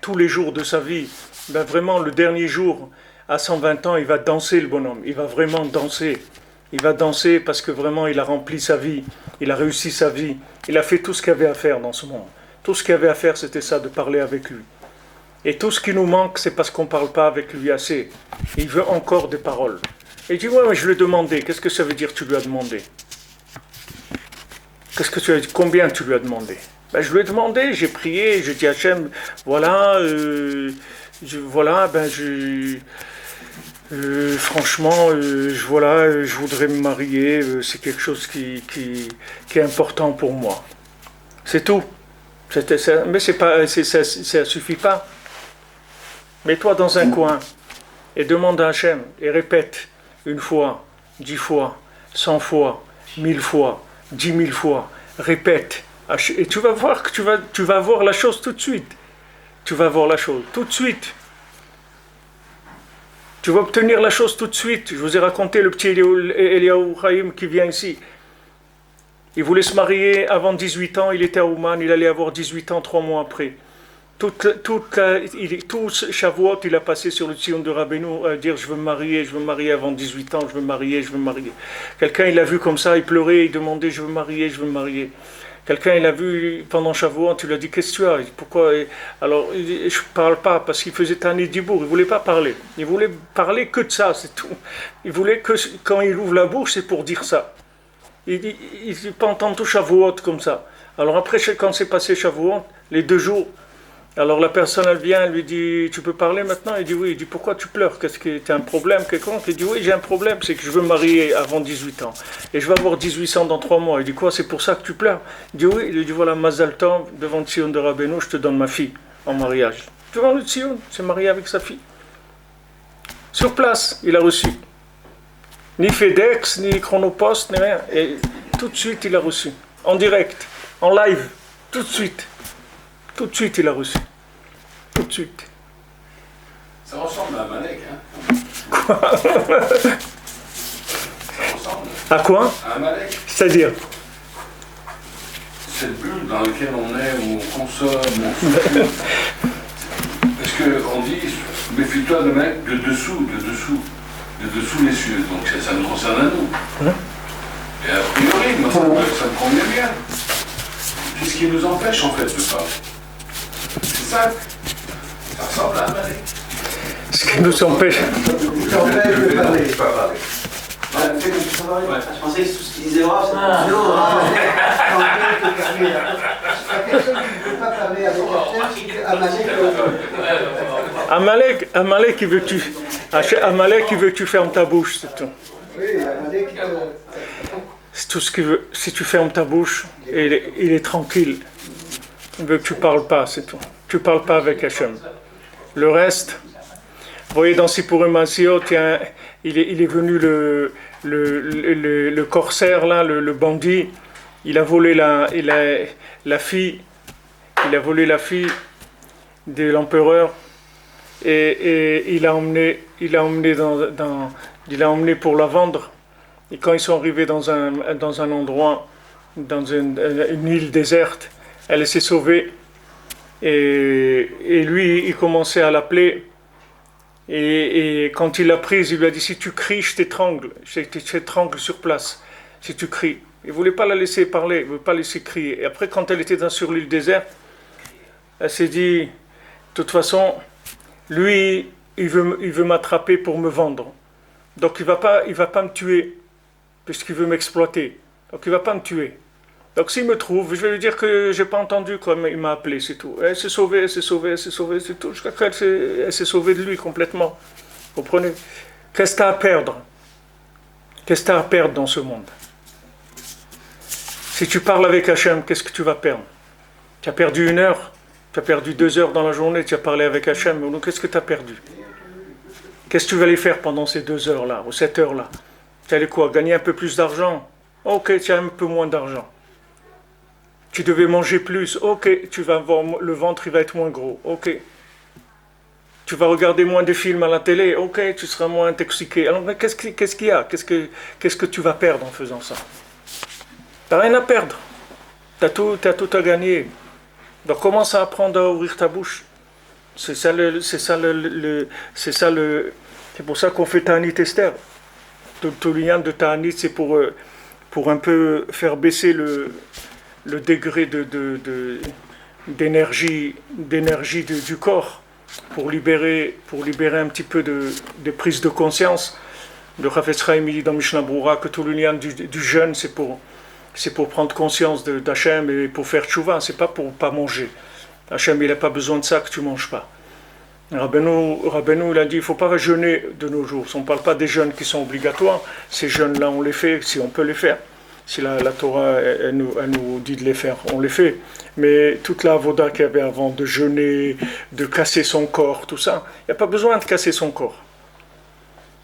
tous les jours de sa vie, ben vraiment le dernier jour, à 120 ans, il va danser le bonhomme. Il va vraiment danser. Il va danser parce que vraiment il a rempli sa vie. Il a réussi sa vie. Il a fait tout ce qu'il y avait à faire dans ce monde. Tout ce qu'il y avait à faire, c'était ça, de parler avec lui. Et tout ce qui nous manque, c'est parce qu'on ne parle pas avec lui assez. Il veut encore des paroles. Et il dit, ouais, mais je lui ai demandé. Qu'est-ce que ça veut dire tu lui as demandé? Combien tu lui as demandé? Ben, je lui ai demandé, j'ai prié, j'ai dit à Hachem, voilà, franchement, je voudrais me marier, c'est quelque chose qui est important pour moi. C'est tout. Mais ça suffit pas. Mets-toi dans un coin et demande à Hachem et répète 1 fois, 10 fois, 100 fois, 1000 fois, 10 000 fois. Répète et tu vas voir que tu vas voir la chose tout de suite. Tu vas voir la chose tout de suite. Tu vas obtenir la chose tout de suite. Je vous ai raconté le petit Eliaou Chaim qui vient ici. Il voulait se marier avant 18 ans, il était à Ouman, il allait avoir 18 ans 3 mois après. Tout Shavuot, il a passé sur le Tzion de Rabbeinu à dire je veux me marier avant 18 ans, je veux me marier. Quelqu'un il l'a vu comme ça, il pleurait, il demandait je veux me marier. Quelqu'un il l'a vu pendant Shavuot, il lui a dit qu'est-ce que tu as? Pourquoi? Alors il dit je parle pas parce qu'il faisait un Dibour, il voulait pas parler. Il voulait parler que de ça, c'est tout. Il voulait que quand il ouvre la bouche, c'est pour dire ça. Il dit pas entendre tout Shavuot comme ça. Alors après quand c'est passé Shavuot, les 2 jours. Alors la personne elle vient, elle lui dit tu peux parler maintenant? Il dit oui. Il dit pourquoi tu pleures? Qu'est-ce que tu as un problème quelconque? Il dit oui j'ai un problème, c'est que je veux me marier avant 18 ans et je vais avoir 18 ans dans 3 mois. Il dit quoi, c'est pour ça que tu pleures? Il dit oui. Il lui dit voilà Mazal Tov devant le Tzion de Rabbeinu, je te donne ma fille en mariage. Devant le Tzion, c'est marié avec sa fille. Sur place, il a reçu. Ni FedEx, ni Chronopost, ni rien. Et tout de suite, il a reçu. En direct, en live, tout de suite. Tout de suite, il a reçu. Tout de suite. Ça ressemble à Amalek, hein. Quoi? Ça ressemble À quoi? à Amalek. C'est-à-dire? Cette bulle dans laquelle on est, où on consomme, on fume. Parce qu'on dit, méfie-toi de mec de dessous les cieux. Donc ça nous concerne à nous. Et a priori, moi, ça me convient bien. Qu'est-ce qui nous empêche en fait de parler? C'est ça. Ça ressemble à Amalek. Ce qui nous empêche. Je pensais que tout ce qu'il disait, c'est la personne qui ne peut pas parler avec Amalek, il veut que tu fermes ta bouche, c'est tout. Oui, Amalek. C'est tout ce qu'il veut. Si tu fermes ta bouche, il est tranquille. Il veut que tu parles pas, c'est tout. Tu parles pas avec Hachem. Le reste, vous voyez dans Sipurim Asiot, il est venu le corsaire là, le bandit. Il a volé la fille. Il a volé la fille de l'empereur et il a emmené pour la vendre. Et quand ils sont arrivés dans un endroit, dans une île déserte, elle s'est sauvée. Et lui, il commençait à l'appeler. Et quand il l'a prise, il lui a dit, si tu cries, je t'étrangle sur place, si tu cries. Il ne voulait pas la laisser parler, il ne voulait pas la laisser crier. Et après, quand elle était sur l'île déserte, elle s'est dit, de toute façon, lui, il veut m'attraper pour me vendre. Donc il va pas me tuer, puisqu'il veut m'exploiter. Donc il ne va pas me tuer. Donc s'il me trouve, je vais lui dire que je n'ai pas entendu comme il m'a appelé, c'est tout. Elle s'est sauvée, c'est tout. Jusqu'à qu'elle s'est sauvée de lui complètement. Vous comprenez? Qu'est-ce que tu as à perdre? Qu'est-ce que tu as à perdre dans ce monde? Si tu parles avec Hachem, qu'est-ce que tu vas perdre? Tu as perdu 1 heure, tu as perdu 2 heures dans la journée, tu as parlé avec Hachem, donc qu'est-ce que tu as perdu? Qu'est-ce que tu vas aller faire pendant ces 2 heures-là, ou 7 heures-là? Tu allais quoi? Gagner un peu plus d'argent? Ok, tu as un peu moins d'argent. Tu devais manger plus? Ok, tu vas avoir, le ventre il va être moins gros. Ok. Tu vas regarder moins de films à la télé? Ok, tu seras moins intoxiqué. Alors qu'est-ce qu'il y a? Qu'est-ce que tu vas perdre en faisant ça? Tu n'as rien à perdre. Tu as tout à gagner. Donc commence à apprendre à ouvrir ta bouche. C'est pour ça qu'on fait Ta'anit Esther. Tout le lien de Ta'anit, c'est pour un peu faire baisser le degré d'énergie du corps, pour libérer un petit peu de prise de conscience. Le Chafetz Chaim dit dans Mishnah Brura que tout le lien du jeûne, c'est pour prendre conscience d'Hachem et pour faire tchouva, c'est pas pour pas manger. Hachem, il n'a pas besoin de ça que tu manges pas. Rabbeinu, il a dit, il ne faut pas jeûner de nos jours. On ne parle pas des jeûnes qui sont obligatoires. Ces jeûnes-là, on les fait si on peut les faire. Si la Torah, elle nous dit de les faire, on les fait. Mais toute la avoda qu'il y avait avant, de jeûner, de casser son corps, tout ça, il n'y a pas besoin de casser son corps.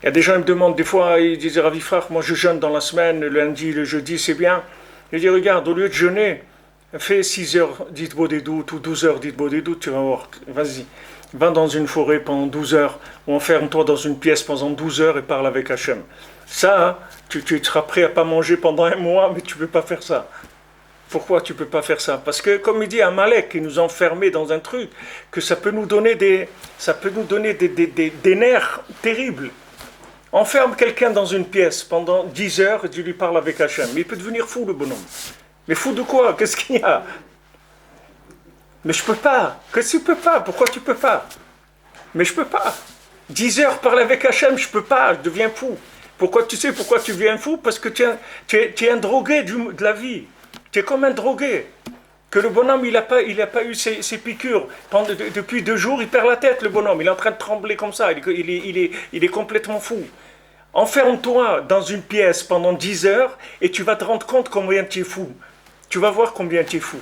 Il y a des gens qui me demandent, des fois, ils disent, Ravi frère, moi je jeûne dans la semaine, le lundi, le jeudi, c'est bien. Je dis, regarde, au lieu de jeûner, fais 6 heures d'Hitbod et doute ou 12 heures d'Hitbod et doute, tu vas voir, vas-y. Va dans une forêt pendant 12 heures, ou enferme-toi dans une pièce pendant 12 heures et parle avec Hachem. Ça, tu seras prêt à pas manger pendant 1 mois, mais tu ne peux pas faire ça. Pourquoi tu ne peux pas faire ça? Parce que, comme il dit Amalek, il nous a enfermés dans un truc, que ça peut nous donner des nerfs terribles. Enferme quelqu'un dans une pièce pendant 10 heures et tu lui parles avec Hachem. Mais il peut devenir fou, le bonhomme. Mais fou de quoi? Qu'est-ce qu'il y a? Mais je peux pas. Qu'est-ce que tu peux pas? Pourquoi tu peux pas? Mais je peux pas. 10 heures parler avec Hachem, je peux pas. Je deviens fou. Pourquoi tu sais pourquoi tu deviens fou? Parce que tu es un drogué de la vie. Tu es comme un drogué. Que le bonhomme, il a pas eu ses piqûres. Depuis 2 jours, il perd la tête, le bonhomme. Il est en train de trembler comme ça. Il est complètement fou. Enferme-toi dans une pièce pendant 10 heures et tu vas te rendre compte combien tu es fou. Tu vas voir combien tu es fou.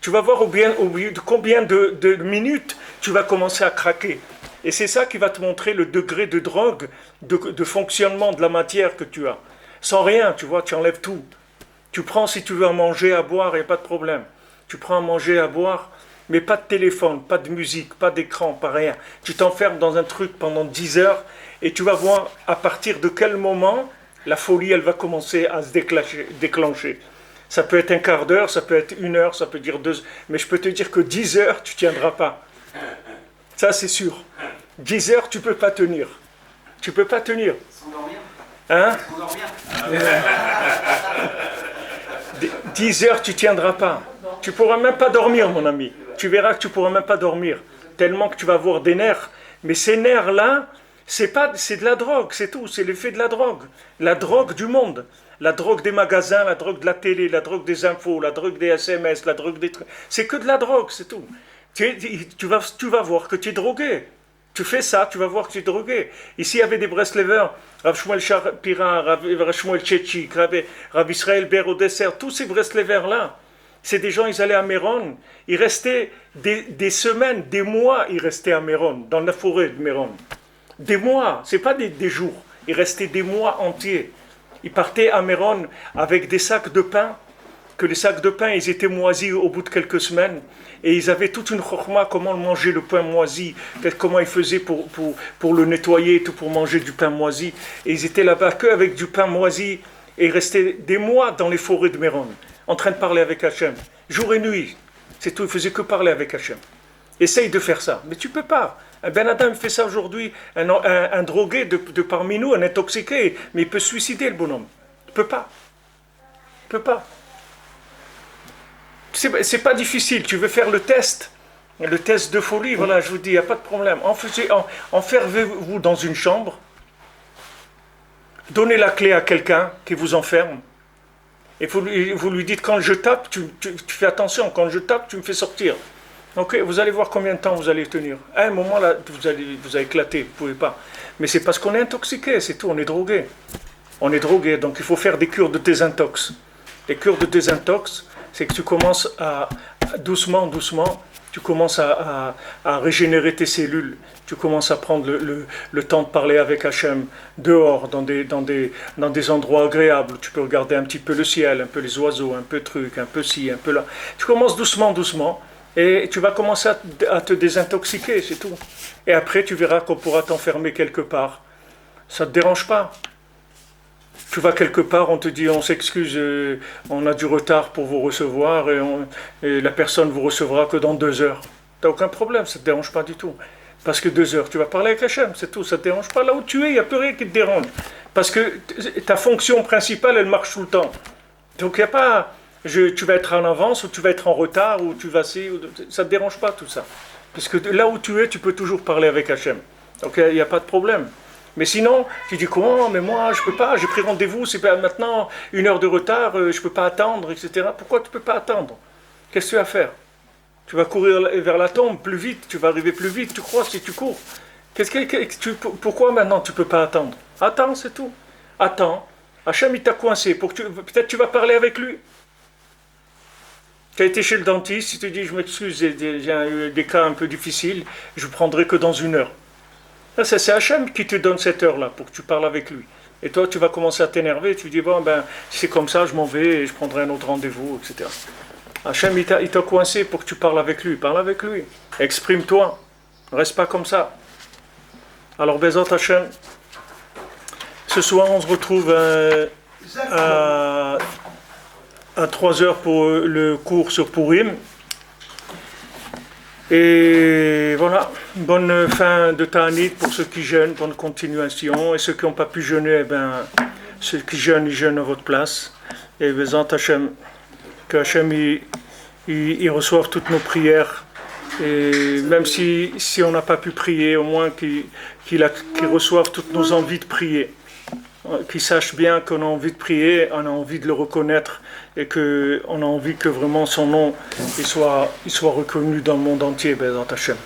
Tu vas voir au bout de combien de minutes tu vas commencer à craquer. Et c'est ça qui va te montrer le degré de drogue, de fonctionnement de la matière que tu as. Sans rien, tu vois, tu enlèves tout. Tu prends si tu veux à manger, à boire, il n'y a pas de problème. Tu prends à manger, à boire, mais pas de téléphone, pas de musique, pas d'écran, pas rien. Tu t'enfermes dans un truc pendant 10 heures et tu vas voir à partir de quel moment la folie, elle va commencer à se déclencher. Ça peut être un quart d'heure, ça peut être 1 heure, ça peut dire 2 heures. Mais je peux te dire que 10 heures, tu ne tiendras pas. Ça, c'est sûr. 10 heures, tu ne peux pas tenir. Tu ne peux pas tenir. S'endormir. Hein? S'endormir. 10 heures, tu ne tiendras pas. Tu ne pourras même pas dormir, mon ami. Tu verras que tu ne pourras même pas dormir. Tellement que tu vas avoir des nerfs. Mais ces nerfs-là, c'est de la drogue, c'est tout. C'est l'effet de la drogue. La drogue du monde. La drogue des magasins, la drogue de la télé, la drogue des infos, la drogue des SMS, la drogue des trucs. C'est que de la drogue, c'est tout. Tu vas voir que tu es drogué. Tu fais ça, tu vas voir que tu es drogué. Ici, il y avait des Breslevers, Rav Shmuel Shapira, Rav Shmuel Tchétchik, Rav Israël Ber au dessert, tous ces Breslevers-là, c'est des gens, ils allaient à Méron, ils restaient des semaines, des mois, ils restaient à Méron, dans la forêt de Méron. Des mois, c'est pas des jours, ils restaient des mois entiers. Ils partaient à Méron avec des sacs de pain, que les sacs de pain, ils étaient moisis au bout de quelques semaines, et ils avaient toute une chorma, comment manger le pain moisi, comment ils faisaient pour le nettoyer, tout pour manger du pain moisi, et ils étaient là-bas qu'avec du pain moisi, et ils restaient des mois dans les forêts de Méron, en train de parler avec Hachem, jour et nuit, c'est tout, ils faisaient que parler avec Hachem. Essaye de faire ça, mais tu peux pas. Un Ben Adam fait ça aujourd'hui, un drogué de parmi nous, un intoxiqué, mais il peut se suicider le bonhomme. Il peut pas. Il peut pas. C'est pas difficile, tu veux faire le test de folie, voilà, je vous dis, il n'y a pas de problème. Enfermez-vous dans une chambre, donnez la clé à quelqu'un qui vous enferme, et vous lui dites, quand je tape, tu fais attention, quand je tape, tu me fais sortir. Ok, vous allez voir combien de temps vous allez tenir. À un moment, là, vous allez éclater, vous ne pouvez pas. Mais c'est parce qu'on est intoxiqué, c'est tout, on est drogué. On est drogué, donc il faut faire des cures de désintox. Les cures de désintox, c'est que tu commences doucement, tu commences à régénérer tes cellules. Tu commences à prendre le temps de parler avec Hachem dehors, dans des endroits agréables. Tu peux regarder un petit peu le ciel, un peu les oiseaux, un peu truc, un peu ci, un peu là. Tu commences doucement. Et tu vas commencer à te désintoxiquer, c'est tout. Et après, tu verras qu'on pourra t'enfermer quelque part. Ça ne te dérange pas. Tu vas quelque part, on te dit, on s'excuse, on a du retard pour vous recevoir, et la personne vous recevra que dans 2 heures. Tu n'as aucun problème, ça ne te dérange pas du tout. Parce que 2 heures, tu vas parler avec Hachem, c'est tout, ça ne te dérange pas. Là où tu es, il n'y a plus rien qui te dérange. Parce que ta fonction principale, elle marche tout le temps. Donc il n'y a pas... tu vas être en avance, ou tu vas être en retard, ou tu vas... ça ne te dérange pas tout ça. Parce que là où tu es, tu peux toujours parler avec Hachem. Donc il n'y a pas de problème. Mais sinon, tu dis comment, mais moi je ne peux pas, j'ai pris rendez-vous, c'est maintenant 1 heure de retard, je ne peux pas attendre, etc. Pourquoi tu ne peux pas attendre? Qu'est-ce que tu vas faire? Tu vas courir vers la tombe plus vite, tu vas arriver plus vite, tu crois, si tu cours. Pourquoi maintenant tu ne peux pas attendre? Attends, c'est tout. Attends. Hachem, il t'a coincé. Peut-être tu vas parler avec lui. Tu as été chez le dentiste, il te dit, je m'excuse, j'ai eu des cas un peu difficiles, je ne prendrai que dans 1 heure. Là, c'est Hachem qui te donne cette heure-là pour que tu parles avec lui. Et toi, tu vas commencer à t'énerver, tu dis, bon, si c'est comme ça, je m'en vais et je prendrai un autre rendez-vous, etc. Hachem, il t'a coincé pour que tu parles avec lui. Parle avec lui. Exprime-toi. Reste pas comme ça. Alors, Bezat Hachem, ce soir, on se retrouve à 3 heures pour le cours sur Purim. Et voilà, bonne fin de Ta'anit pour ceux qui jeûnent, bonne continuation. Et ceux qui n'ont pas pu jeûner, ceux qui jeûnent, ils jeûnent à votre place. Et Bezat Hachem, que Hachem il reçoive toutes nos prières. Et même si on n'a pas pu prier, au moins qu'il reçoive toutes nos envies de prier. Qu'il sache bien qu'on a envie de prier, on a envie de le reconnaître et qu'on a envie que vraiment son nom il soit reconnu dans le monde entier, Bezat Hachem.